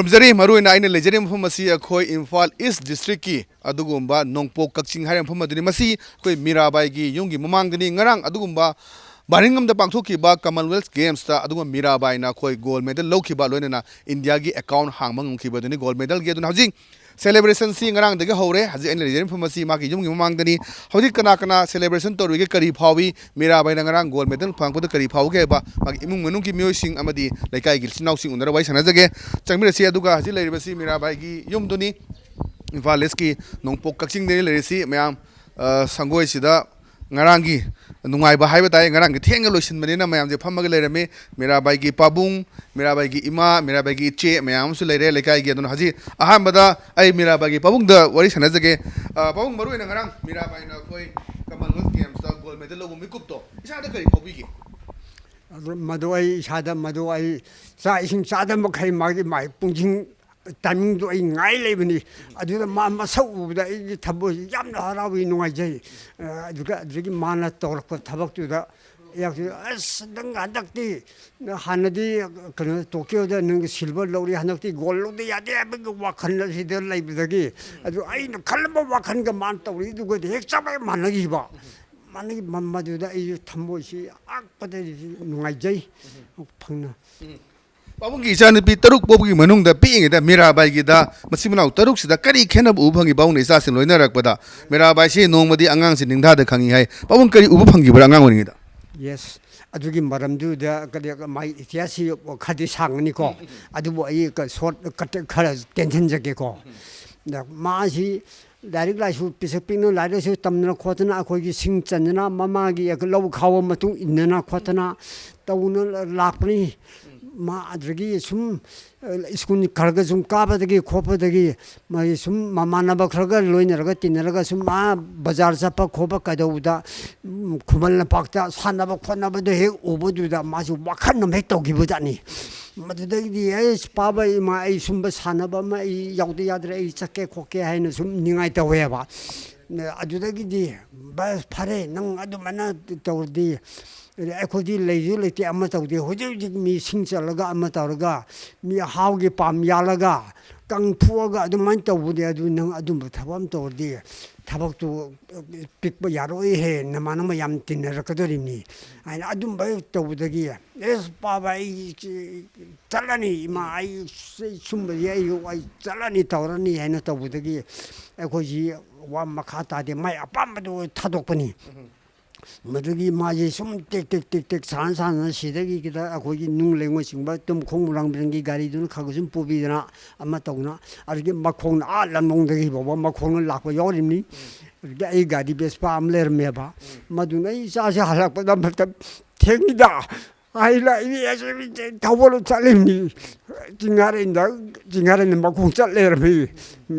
ꯈꯨꯔꯨꯝꯖꯔꯤ ꯃꯔꯨꯑꯣꯏꯅ ꯑꯩꯅ ꯂꯩꯖꯔꯤꯕ ꯃꯐꯝ ꯑꯁꯤ ꯑꯩꯈꯣꯏ ꯏꯝꯐꯥꯜ ꯏꯁ ꯗꯤꯁꯇ꯭ꯔꯤꯛꯀꯤ ꯑꯗꯨꯒꯨꯝꯕ ꯅꯣꯡꯄꯣꯛ ꯀꯛꯆꯤꯡ ꯍꯥꯏꯔꯤꯕ ꯃꯐꯝ ꯑꯗꯨꯅꯤ ꯃꯁꯤ ꯑꯩꯈꯣꯏ ꯃꯤꯔꯥꯕꯥꯏꯒꯤ ꯌꯨꯝꯒꯤ ꯃꯃꯥꯡꯗꯅꯤ ꯉꯔꯥꯡ ꯑꯗꯨꯒꯨꯝꯕ ꯕꯥꯔꯤꯡꯒꯝꯗ ꯄꯥꯡꯊꯣꯛꯈꯤꯕ ꯀꯃꯟꯋꯦꯜꯊ ꯒꯦꯝꯁꯇ ꯑꯗꯨꯒꯨꯝꯕ ꯃꯤꯔꯥꯕꯥꯏꯅ ꯑꯩꯈꯣꯏ ꯒꯣꯜ ꯃꯦꯗꯜ ꯂꯧꯈꯤꯕ ꯂꯣꯏꯅꯅ ꯏꯟꯗꯤꯌꯥꯒꯤ ꯑꯦꯀꯥꯎꯟ ꯍꯥꯡꯕ ꯉꯝꯈꯤꯕꯗꯨꯅꯤ ꯒꯣꯜ ꯃꯦꯗꯜꯒꯤ ꯑꯗꯨꯅ ꯍꯧꯖꯤꯛ ꯁꯦꯂꯦꯕ꯭ꯔꯦꯁꯟꯁꯤ ꯉꯔꯥꯡꯗꯒꯤ ꯍꯧꯔꯦ ꯍꯧꯖꯤꯛ ꯑꯩꯅ ꯂꯩꯖꯔꯤꯕ ꯃꯐꯝ ꯑꯁꯤ ꯃꯥꯒꯤ ꯌꯨꯝꯒꯤ ꯃꯃꯥꯡꯗꯅꯤ ꯍꯧꯖꯤꯛ ꯀꯅꯥ ꯀꯅꯥ ꯁꯦꯂꯦꯕ꯭ꯔꯦꯁꯟ ꯇꯧꯔꯤꯒꯦ ꯀꯔꯤ ꯐꯥꯎꯏ ꯃꯤꯔꯥꯕꯥꯏꯅ ꯉꯔꯥꯡ ꯒꯣꯜ ꯃꯦꯗꯜ ꯐꯪꯉꯛꯄꯗ ꯀꯔꯤ ꯐꯥꯎꯒꯦ ꯍꯥꯏꯕ ꯃꯥꯒꯤ ꯏꯃꯨꯡ ꯃꯅꯨꯡꯒꯤ ꯃꯤꯑꯣꯏꯁꯤꯡ ꯑꯃꯗꯤ ꯂꯩꯀꯥꯏꯒꯤ ꯏꯆꯤꯜ ꯏꯅꯥꯎꯁꯤꯡ ꯎꯅꯔ ꯋꯥꯔꯤ ꯁꯥꯟꯅꯖꯒꯦ ꯆꯪꯃꯤꯟꯅꯁꯤ ꯑꯗꯨꯒ ꯍꯧꯖꯤꯛ ꯂꯩꯔꯤꯕꯁꯤ ꯃꯤꯔꯥꯕꯥꯏꯒꯤ ꯌꯨꯝꯗꯨꯅꯤ ꯏꯝꯐꯥꯜ ꯏꯁꯀꯤ ꯅꯣꯡꯄꯣꯛ ꯀꯛꯆꯤꯡꯗꯅꯤ ꯂꯩꯔꯤꯁꯤ ꯃꯌꯥꯝ ꯁꯪꯒꯣꯏꯁꯤꯗ ꯉꯔꯥꯡꯒꯤ ꯅꯨꯡꯉꯥꯏꯕ ꯍꯥꯏꯕ ꯇꯥꯏ ꯉꯔꯥꯡꯒꯤ ꯊꯦꯡꯅ ꯂꯣꯏꯁꯤꯟꯕꯅꯤꯅ ꯃꯌꯥꯝꯁꯦ ꯐꯝꯃꯒ ꯂꯩꯔꯝꯃꯤ ꯃꯤꯔꯥꯕꯥꯏꯒꯤ ꯄꯥꯕꯨꯡ ꯃꯤꯔꯥꯕꯥꯏꯒꯤ ꯏꯃꯥ ꯃꯤꯔꯥꯕꯥꯏꯒꯤ ꯏꯆꯦ ꯃꯌꯥꯝ ꯑꯃꯁꯨ ꯂꯩꯔꯦ ꯂꯩꯀꯥꯏꯒꯤ ꯑꯗꯨꯅ ꯍꯧꯖꯤꯛ ꯑꯍꯥꯟꯕꯗ ꯑꯩ ꯃꯤꯔꯥꯕꯥꯏꯒꯤ ꯄꯥꯕꯨꯡꯗ ꯋꯥꯔꯤ ꯁꯥꯟꯅꯖꯒꯦ ꯄꯥꯕꯨꯡ ꯃꯔꯨꯑꯣꯏꯅ ꯉꯔꯥꯡ ꯃꯤꯔꯥꯕꯥꯏꯅ ꯑꯩꯈꯣꯏ ꯀꯃꯟꯋꯦꯜꯊ ꯒꯦꯝꯁꯇ ꯒꯣꯜ ꯃꯦꯗꯜ ꯂꯧꯕ ꯃꯤꯀꯨꯞꯇꯣ ꯏꯁꯥꯗ ꯀꯔꯤ ꯐꯥꯎꯕꯤꯒꯦ ꯃꯗꯨ ꯑꯩ ꯏꯁꯥꯗ ꯃꯗꯨ ꯑꯩ ꯆꯥꯛ ꯏꯁꯤꯡ ꯆꯥꯗꯕ ꯃꯈꯩ ꯃꯥꯒꯤ ꯄꯨꯡꯁꯤꯡ ꯇꯥꯏꯃꯤꯡꯗꯣ ꯑꯩ ꯉꯥꯏ ꯂꯩꯕꯅꯤ ꯑꯗꯨꯗ ꯃꯥ ꯃꯁꯛ ꯎꯕꯗ ꯑꯩꯒꯤ ꯊꯃꯣꯏꯁꯤ ꯌꯥꯝꯅ ꯍꯔꯥꯎꯏ ꯅꯨꯡꯉꯥꯏꯖꯩ ꯑꯗꯨꯗꯒꯤ ꯃꯥꯅ ꯇꯧꯔꯛꯄ ꯊꯕꯛꯇꯨꯗ ꯑꯁ ꯅꯪ ꯍꯟꯗꯛꯇꯤ ꯍꯥꯟꯅꯗꯤ ꯀꯩꯅꯣ ꯇꯣꯀꯤꯌꯣꯗ ꯅꯪ ꯁꯤꯜꯚꯔ ꯂꯧꯔꯤ ꯍꯟꯗꯛꯇꯤ ꯒꯣꯜ ꯂꯧꯗ ꯌꯥꯗꯦ ꯍꯥꯏꯕꯒꯤ ꯋꯥꯈꯜ ꯑꯁꯤꯗ ꯂꯩꯕꯗꯒꯤ ꯑꯗꯨ ꯑꯩꯅ ꯈꯜꯂꯝꯕ ꯋꯥꯈꯜꯒ ꯃꯥꯅ ꯇꯧꯔꯤꯗꯨꯒꯗꯤ ꯍꯦꯛ ꯆꯞ ꯃꯥꯟꯅꯈꯤꯕ ꯃꯗꯨꯗ ꯑꯩꯁꯨ ꯊꯃꯣꯏꯁꯤ ꯑꯥꯛꯄꯗ ꯅꯨꯡꯉꯥꯏꯖꯩ ꯐꯪꯅ ꯄꯥꯕꯨꯡꯒꯤ ꯏꯆꯥꯅꯨꯄꯤ ꯇꯔꯨꯛ ꯄꯣꯛꯄꯒꯤ ꯃꯅꯨꯡꯗ ꯄꯤꯛꯏꯉꯩꯗ ꯃꯤꯔꯥꯕꯥꯏꯒꯤꯗ ꯃꯆꯤꯟ ꯃꯅꯥꯎ ꯇꯔꯨꯛꯁꯤꯗ ꯀꯔꯤ ꯈꯦꯠꯅꯕ ꯎꯕ ꯐꯪꯉꯤ ꯄꯥꯕꯨꯡꯅ ꯏꯆꯥꯁꯤꯡ ꯂꯣꯏꯅꯔꯛꯄꯗ ꯃꯤꯔꯥꯕꯥꯏꯁꯤ ꯅꯣꯡꯃꯗꯤ ꯑꯉꯥꯡꯁꯤ ꯅꯤꯡꯊꯥꯗ ꯈꯪꯉꯤ ꯍꯥꯏ ꯄꯥꯕꯨꯡ ꯀꯔꯤ ꯎꯕ ꯐꯪꯈꯤꯕ꯭ꯔꯥ ꯑꯉꯥꯡ ꯑꯣꯏꯔꯤꯉꯩꯗ ꯌꯦꯁ ꯑꯗꯨꯒꯤ ꯃꯔꯝꯗꯨꯗ ꯃꯥꯒꯤ ꯏꯇꯤꯍꯥꯁꯁꯤ ꯈꯔꯗꯤ ꯁꯥꯡꯒꯅꯤꯀꯣ ꯑꯗꯨꯕꯨ ꯑꯩ ꯁꯣꯔꯠ ꯈꯔ ꯇꯦꯟꯁꯤꯟꯖꯒꯦꯀꯣ ꯃꯥꯁꯤ ꯂꯥꯏꯔꯤꯛ ꯂꯥꯏꯁꯨ ꯄꯤꯁꯛ ꯄꯤꯛꯅ ꯂꯥꯏꯔꯤꯛ ꯂꯥꯏꯁꯨ ꯇꯝꯗꯅ ꯈꯣꯠꯇꯅ ꯑꯩꯈꯣꯏꯒꯤ ꯁꯤꯡ ꯆꯟꯗꯅ ꯃꯃꯥꯒꯤ ꯂꯧ ꯈꯥꯎꯕ ꯃꯇꯨꯡ ꯏꯟꯅꯅ ꯈꯣꯠꯇꯅ ꯇꯧꯅ ꯂꯥꯛꯄꯅꯤ ꯃꯥ ꯑꯗꯨꯗꯒꯤ ꯁꯨꯝ ꯁ꯭ꯀꯨꯜ ꯈꯔꯒ ꯁꯨꯝ ꯀꯥꯕꯗꯒꯤ ꯈꯣꯠꯄꯗꯒꯤ ꯃꯥꯒꯤ ꯁꯨꯝ ꯃꯃꯥꯟꯅꯕ ꯈꯔꯒ ꯂꯣꯏꯅꯔꯒ ꯇꯤꯟꯅꯔꯒ ꯁꯨꯝ ꯃꯥ ꯕꯖꯥꯔ ꯆꯠꯄ ꯈꯣꯠꯄ ꯀꯩꯗꯧꯕꯗ ꯈꯨꯃꯟ ꯂꯝꯄꯥꯛꯇ ꯁꯥꯟꯅꯕ ꯈꯣꯠꯅꯕꯗ ꯍꯦꯛ ꯎꯕꯗꯨꯗ ꯃꯥꯁꯨ ꯋꯥꯈꯜ ꯑꯃ ꯍꯦꯛ ꯇꯧꯈꯤꯕꯖꯥꯠꯅꯤ ꯃꯗꯨꯗꯒꯤꯗꯤ ꯑꯩ ꯄꯥꯕ ꯏꯃꯥ ꯑꯩ ꯁꯨꯝꯕ ꯁꯥꯟꯅꯕ ꯑꯃ ꯑꯩ ꯌꯥꯎꯗ ꯌꯥꯗ꯭ꯔꯦ ꯑꯩ ꯆꯠꯀꯦ ꯈꯣꯠꯀꯦ ꯍꯥꯏꯅ ꯁꯨꯝ ꯅꯤꯡꯉꯥꯏ ꯇꯧꯋꯦꯕ ꯑꯗꯨꯗꯒꯤꯗꯤ ꯕꯁ ꯐꯔꯦ ꯅꯪ ꯑꯗꯨꯃꯥꯏꯅ ꯇꯧꯔꯗꯤ ꯑꯩꯈꯣꯏꯗꯤ ꯂꯩꯁꯨ ꯂꯩꯇꯦ ꯑꯃ ꯇꯧꯗꯦ ꯍꯧꯖꯤꯛ ꯍꯧꯖꯤꯛ ꯃꯤ ꯁꯤꯡ ꯆꯠꯂꯒ ꯑꯃ ꯇꯧꯔꯒ ꯃꯤ ꯍꯥꯎꯒꯤ ꯄꯥꯝ ꯌꯥꯜꯂꯒ ꯀꯪꯊꯣꯛꯑꯒ ꯑꯗꯨꯃꯥꯏꯅ ꯇꯧꯕꯅꯦ ꯑꯗꯨ ꯅꯪ ꯑꯗꯨꯝꯕ ꯊꯕꯛ ꯑꯃ ꯇꯧꯔꯗꯤ ꯊꯕꯛꯇꯨ ꯄꯤꯛꯄ ꯌꯥꯔꯣꯏꯍꯦ ꯅꯃꯥꯟꯅꯕ ꯌꯥꯝ ꯇꯤꯟꯅꯔꯛꯀꯗꯣꯔꯤꯕꯅꯤ ꯍꯥꯏꯅ ꯑꯗꯨꯝꯕ ꯇꯧꯕꯗꯒꯤ ꯑꯦꯁ ꯄꯥꯕ ꯑꯩ ꯆꯠꯂꯅꯤ ꯏꯃꯥ ꯑꯩ ꯁꯨꯝꯕꯁꯤ ꯑꯩ ꯆꯠꯂꯅꯤ ꯇꯧꯔꯅꯤ ꯍꯥꯏꯅ ꯇꯧꯕꯗꯒꯤ ꯑꯩꯈꯣꯏꯁꯤ ꯋꯥ ꯃꯈꯥ ꯇꯥꯗꯦ ꯃꯥꯏ ꯑꯄꯥꯝꯕꯗꯨ ꯊꯥꯗꯣꯛꯄꯅꯤ ꯃꯗꯨꯒꯤ ꯃꯥꯁꯦ ꯁꯨꯝ ꯇꯦꯛ ꯇꯦꯛ ꯇꯦꯛ ꯇꯦꯛ ꯁꯥꯟꯅ ꯁꯤꯗꯒꯤ ꯈꯤꯇ ꯑꯩꯈꯣꯏꯒꯤ ꯅꯨꯡ ꯂꯩꯉꯣꯏ ꯇꯨꯝ ꯈꯣꯡ ꯂꯥꯡꯕꯤꯔꯪꯒꯤ ꯒꯥꯔꯤꯗꯨꯅ ꯈꯔ ꯁꯨꯝ ꯄꯨꯕꯤꯗꯅ ꯑꯃ ꯇꯧꯗꯅ ꯑꯗꯨꯗꯒꯤ ꯃꯈꯣꯡꯅ ꯂꯝꯂꯣꯡꯗꯒꯤ ꯐꯥꯎꯕ ꯃꯈꯣꯡꯅ ꯂꯥꯛꯄ ꯌꯥꯎꯔꯤꯕꯅꯤ ꯑꯗꯨꯗꯒꯤ ꯑꯩ ꯒꯥꯔꯤ ꯕꯦꯁꯄꯥ ꯑꯃ ꯂꯩꯔꯝꯃꯦꯕ ꯃꯗꯨꯅ ꯑꯩ ꯏꯆꯥꯁꯦ ꯍꯜꯂꯛꯄꯗ ꯃꯇꯝ ꯊꯦꯡꯉꯤꯗ ꯊꯧꯕꯥꯜ ꯆꯠꯂꯤꯕꯅꯤ ꯆꯤꯡꯉꯥꯔꯦꯟꯗ ꯃꯈꯣꯡ ꯆꯠ ꯂꯩꯔꯝꯃꯤ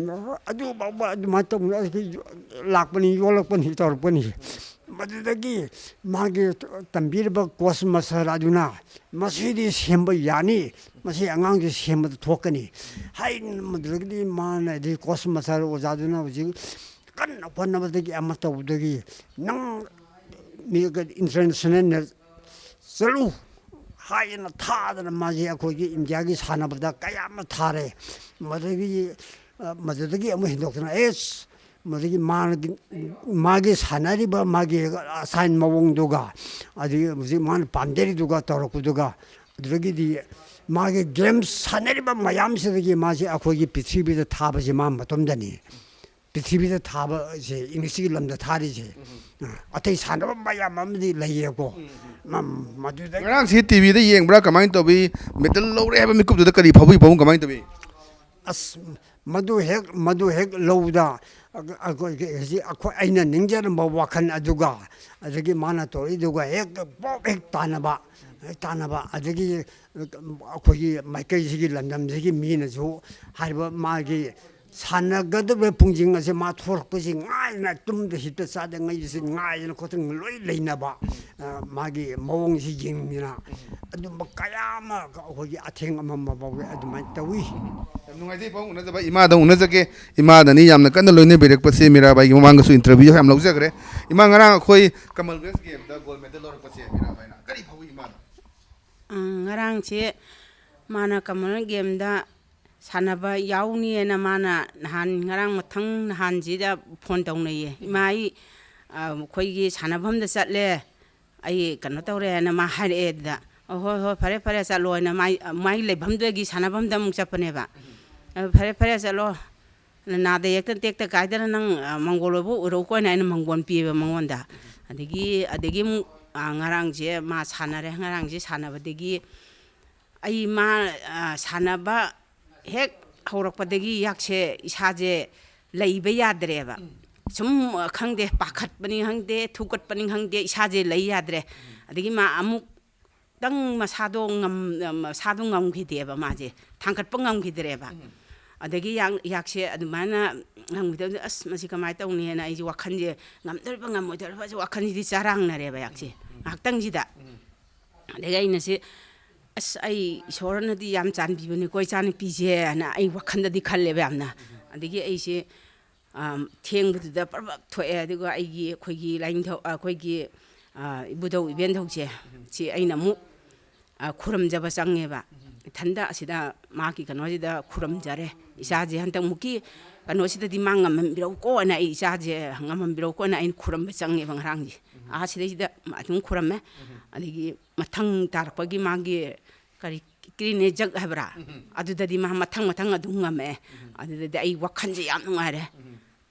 ꯑꯗꯨꯐꯥꯎꯕ ꯑꯗꯨꯃꯥꯏꯅ ꯇꯧꯅ ꯂꯥꯛꯄꯅꯤ ꯌꯣꯜꯂꯛꯄꯅꯤ ꯇꯧꯔꯛꯄꯅꯤ ꯃꯗꯨꯗꯒꯤ ꯃꯥꯒꯤ ꯇꯝꯕꯤꯔꯤꯕ ꯀꯣꯆ ꯃꯁꯇꯔ ꯑꯗꯨꯅ ꯃꯁꯤꯗꯤ ꯁꯦꯝꯕ ꯌꯥꯅꯤ ꯃꯁꯤ ꯑꯉꯥꯡꯁꯤ ꯁꯦꯝꯕꯗ ꯊꯣꯛꯀꯅꯤ ꯍꯥꯏꯅ ꯃꯗꯨꯗꯒꯤꯗꯤ ꯃꯥꯅ ꯀꯣꯆ ꯃꯁꯇꯔ ꯑꯣꯖꯥꯗꯨꯅ ꯍꯧꯖꯤꯛ ꯀꯟꯅ ꯍꯣꯠꯅꯕꯗꯒꯤ ꯑꯃ ꯇꯧꯕꯗꯒꯤ ꯅꯪ ꯏꯟꯇꯔꯅꯦꯁꯅꯦꯜ ꯆꯠꯂꯨ ꯍꯥꯏꯅ ꯊꯥꯗꯅ ꯃꯥꯁꯤ ꯑꯩꯈꯣꯏꯒꯤ ꯏꯟꯗꯤꯌꯥꯒꯤ ꯁꯥꯟꯅꯕꯗ ꯀꯌꯥ ꯑꯃ ꯊꯥꯔꯦ ꯃꯗꯨꯗꯒꯤ ꯑꯃꯨꯛ ꯍꯦꯟꯗꯣꯛꯇꯅ ꯃꯗꯨꯗꯒꯤ ꯃꯥꯒꯤ ꯁꯥꯟꯅꯔꯤꯕ ꯃꯥꯒꯤ ꯑꯁꯥꯏꯟ ꯃꯑꯣꯡꯗꯨꯒ ꯑꯗꯒꯤ ꯍꯧꯖꯤꯛ ꯃꯥꯅ ꯄꯥꯝꯖꯔꯤꯗꯨꯒ ꯇꯧꯔꯛꯄꯗꯨꯒ ꯑꯗꯨꯗꯒꯤꯗꯤ ꯃꯥꯒꯤ ꯒꯦꯝꯁ ꯁꯥꯟꯅꯔꯤꯕ ꯃꯌꯥꯝꯁꯤꯗꯒꯤ ꯃꯥꯁꯤ ꯑꯩꯈꯣꯏꯒꯤ ꯄ꯭ꯔꯤꯊꯤꯕꯤꯗ ꯊꯥꯕꯁꯤ ꯃꯥ ꯃꯇꯣꯝꯗꯅꯤ ꯄ꯭ꯔꯤꯊꯤꯕꯤꯗ ꯊꯥꯕꯁꯦ ꯏꯪꯂꯤꯁꯀꯤ ꯂꯝꯗ ꯊꯥꯔꯤꯁꯦ ꯑꯇꯩ ꯁꯥꯟꯅꯕ ꯃꯌꯥꯝ ꯑꯃꯗꯤ ꯂꯩꯌꯦꯀꯣ ꯃꯗꯨꯗ ꯉꯔꯥꯡꯁꯤ ꯇꯤꯚꯤꯗ ꯌꯦꯡꯕ꯭ꯔꯥ ꯀꯃꯥꯏꯅ ꯇꯧꯋꯤ ꯃꯦꯗꯜ ꯂꯧꯔꯦ ꯍꯥꯏꯕ ꯃꯤꯀꯨꯞꯇꯨꯗ ꯀꯔꯤ ꯐꯥꯎꯕꯤ ꯄꯥꯕꯨꯡ ꯀꯃꯥꯏꯅ ꯇꯧꯋꯤ ꯑꯁ ꯃꯗꯨ ꯍꯦꯛ ꯂꯧꯕꯗ ꯑꯩꯅ ꯅꯤꯡꯖꯔꯝꯕ ꯋꯥꯈꯜ ꯑꯗꯨꯒ ꯑꯗꯒꯤ ꯃꯥꯅ ꯇꯧꯔꯤꯗꯨꯒ ꯍꯦꯛ ꯄꯣꯞ ꯍꯦꯛ ꯇꯥꯟꯅꯕ ꯑꯗꯒꯤ ꯑꯩꯈꯣꯏꯒꯤ ꯃꯥꯏꯀꯩꯁꯤꯒꯤ ꯂꯝꯗꯝꯁꯤꯒꯤ ꯃꯤꯅꯁꯨ ꯍꯥꯏꯔꯤꯕ ꯃꯥꯒꯤ ꯁꯥꯟꯅꯒꯗꯕ ꯄꯨꯡꯁꯤꯡ ꯑꯁꯦ ꯃꯥ ꯊꯣꯔꯛꯄꯁꯤ ꯉꯥꯏꯅ ꯇꯨꯝꯗ ꯍꯤꯞꯇ ꯆꯥꯗꯉꯩꯁꯤ ꯉꯥꯏꯗꯅ ꯈꯣꯠꯇꯅ ꯂꯣꯏ ꯂꯩꯅꯕ ꯃꯥꯒꯤ ꯃꯑꯣꯡꯁꯤ ꯌꯦꯡꯗꯅ ꯑꯗꯨꯝꯕ ꯀꯌꯥ ꯑꯃ ꯑꯩꯈꯣꯏꯒꯤ ꯑꯊꯦꯡ ꯑꯃꯝꯕ ꯐꯥꯎꯕ ꯑꯗꯨꯃꯥꯏꯅ ꯇꯧꯋꯤ ꯌꯥꯝ ꯅꯨꯡꯉꯥꯏꯖꯩ ꯄꯥꯕꯨꯡ ꯎꯅꯖꯕ ꯏꯃꯥꯗ ꯎꯅꯖꯒꯦ ꯏꯃꯥꯗꯅꯤ ꯌꯥꯝꯅ ꯀꯟꯅ ꯂꯣꯏꯅꯕꯤꯔꯛꯄꯁꯦ ꯃꯤꯔꯥꯕꯥꯏꯒꯤ ꯃꯃꯥꯡꯗꯁꯨ ꯏꯟꯇꯔꯚꯤꯌꯨ ꯌꯥꯝ ꯂꯧꯖꯈ꯭ꯔꯦ ꯏꯃꯥ ꯉꯔꯥꯡ ꯑꯩꯈꯣꯏ ꯀꯃꯟꯋꯦꯜꯊ ꯒꯦꯝꯗ ꯒꯣꯜ ꯃꯦꯗꯜ ꯂꯧꯔꯛꯄꯁꯦ ꯃꯤꯔꯥꯕꯥꯏꯅ ꯀꯔꯤ ꯐꯥꯎꯏ ꯏꯃꯥꯗ ꯉꯔꯥꯡꯁꯦ ꯃꯥꯅ ꯀꯃꯟꯋꯦꯜꯊ ꯒꯦꯝꯗ ꯁꯥꯟꯅꯕ ꯌꯥꯎꯅꯤꯅ ꯃꯥꯅ ꯅꯍꯥꯟ ꯉꯔꯥꯡ ꯃꯊꯪ ꯅꯍꯥꯟꯁꯤꯗ ꯐꯣꯟ ꯇꯧꯅꯩꯌꯦ ꯏꯃꯥ ꯑꯩ ꯑꯩꯈꯣꯏꯒꯤ ꯁꯥꯟꯅꯐꯝꯗ ꯆꯠꯂꯦ ꯑꯩ ꯀꯩꯅꯣ ꯇꯧꯔꯦꯅ ꯃꯥ ꯍꯥꯏꯔꯛꯑꯦ ꯑꯗꯨꯗ ꯍꯣꯏ ꯍꯣꯏ ꯐꯔꯦ ꯐꯔꯦ ꯆꯠꯂꯣꯅ ꯃꯥꯒꯤ ꯂꯩꯐꯝꯗꯨꯗꯒꯤ ꯁꯥꯟꯅꯐꯝꯗ ꯑꯃꯨꯛ ꯆꯠꯄꯅꯦꯕ ꯐꯔꯦ ꯐꯔꯦ ꯆꯠꯂꯣ ꯅꯥꯗ ꯌꯦꯛꯇ ꯇꯦꯛꯇ ꯀꯥꯏꯗꯅ ꯅꯪ ꯃꯪꯒꯣꯜ ꯑꯣꯏꯕ ꯑꯣꯏꯔꯛꯎꯀꯣꯅ ꯑꯩꯅ ꯃꯪꯒꯣꯜ ꯄꯤꯌꯦꯕ ꯃꯉꯣꯟꯗ ꯑꯗꯒꯤ ꯑꯃꯨꯛ ꯉꯔꯥꯡꯁꯦ ꯃꯥ ꯁꯥꯟꯅꯔꯦ ꯉꯔꯥꯡꯁꯦ ꯁꯥꯟꯅꯕꯗꯒꯤ ꯑꯩ ꯃꯥ ꯁꯥꯟꯅꯕ ꯍꯦꯛ ꯍꯧꯔꯛꯄꯗꯒꯤ ꯌꯥꯛꯁꯦ ꯏꯁꯥꯁꯦ ꯂꯩꯕ ꯌꯥꯗ꯭ꯔꯦꯕ ꯁꯨꯝ ꯈꯪꯗꯦ ꯄꯥꯈꯠꯄꯅꯤ ꯈꯪꯗꯦ ꯊꯨꯀꯠꯄꯅꯤ ꯈꯪꯗꯦ ꯏꯁꯥꯁꯦ ꯂꯩ ꯌꯥꯗ꯭ꯔꯦ ꯑꯗꯒꯤ ꯃꯥ ꯑꯃꯨꯛꯇꯪ ꯃꯁꯥꯗꯣ ꯉꯝꯈꯤꯗꯦꯕ ꯃꯥꯁꯦ ꯊꯥꯡꯒꯠꯄ ꯉꯝꯈꯤꯗ꯭ꯔꯦꯕ ꯑꯗꯒꯤ ꯌꯥꯛꯁꯦ ꯑꯗꯨꯃꯥꯏꯅ ꯉꯝꯈꯤꯗꯕꯗ ꯑꯁ ꯃꯁꯤ ꯀꯃꯥꯏꯅ ꯇꯧꯅꯤꯅ ꯑꯩꯁꯦ ꯋꯥꯈꯜꯁꯦ ꯉꯝꯗꯣꯔꯤꯕ ꯉꯝꯃꯣꯏꯗꯣꯔꯤꯕ ꯋꯥꯈꯜꯁꯤꯗꯤ ꯆꯔꯥꯡꯅꯔꯦꯕ ꯌꯥꯛꯁꯦ ꯉꯥꯏꯍꯥꯛꯇꯪꯁꯤꯗ ꯑꯗꯒꯤ ꯑꯩꯅꯁꯤ ꯑꯁ ꯑꯩ ꯏꯁꯣꯔꯅꯗꯤ ꯌꯥꯝ ꯆꯥꯟꯕꯤꯕꯅꯤꯀꯣ ꯏꯆꯥꯅꯨꯄꯤꯁꯦꯅ ꯑꯩ ꯋꯥꯈꯜꯗꯗꯤ ꯈꯜꯂꯦꯕ ꯌꯥꯝꯅ ꯑꯗꯒꯤ ꯑꯩꯁꯦ ꯊꯦꯡꯕꯗꯨꯗ ꯄꯔꯕ ꯊꯣꯛꯑꯦ ꯑꯗꯨꯒ ꯑꯩꯈꯣꯏꯒꯤ ꯂꯥꯏꯅꯤꯡꯊꯧ ꯑꯩꯈꯣꯏꯒꯤ ꯏꯕꯨꯙꯧ ꯏꯕꯦꯟꯊꯧꯁꯦ ꯁꯤ ꯑꯩꯅ ꯑꯃꯨꯛ ꯈꯨꯔꯨꯝꯖꯕ ꯆꯪꯉꯦꯕ ꯏꯊꯟꯗ ꯑꯁꯤꯗ ꯃꯥꯒꯤ ꯀꯩꯅꯣꯁꯤꯗ ꯈꯨꯔꯨꯝꯖꯔꯦ ꯏꯆꯥꯁꯦ ꯍꯟꯗꯛꯃꯨꯛꯀꯤ ꯀꯩꯅꯣꯁꯤꯗꯗꯤ ꯃꯥ ꯉꯝꯍꯟꯕꯤꯔꯛꯎꯀꯣꯅ ꯑꯩ ꯏꯆꯥꯁꯦ ꯉꯝꯍꯟꯕꯤꯔꯛꯎꯀꯣꯅ ꯑꯩꯅ ꯈꯨꯔꯨꯝꯕ ꯆꯪꯉꯦꯕ ꯉꯔꯥꯡꯁꯦ ꯁꯤꯗꯩꯁꯤꯗ ꯑꯗꯨꯝ ꯈꯨꯔꯝꯃꯦ ꯑꯗꯒꯤ ꯃꯊꯪ ꯇꯥꯔꯛꯄꯒꯤ ꯃꯥꯒꯤ ꯀꯔꯤ ꯀ꯭ꯔꯤꯅꯦ ꯖꯛ ꯍꯥꯏꯕ꯭ꯔꯥ ꯑꯗꯨꯗꯗꯤ ꯃꯥ ꯃꯊꯪ ꯑꯗꯨꯝ ꯉꯝꯃꯛꯑꯦ ꯑꯗꯨꯗꯗꯤ ꯑꯩ ꯋꯥꯈꯜꯁꯦ ꯌꯥꯝ ꯅꯨꯡꯉꯥꯏꯔꯦ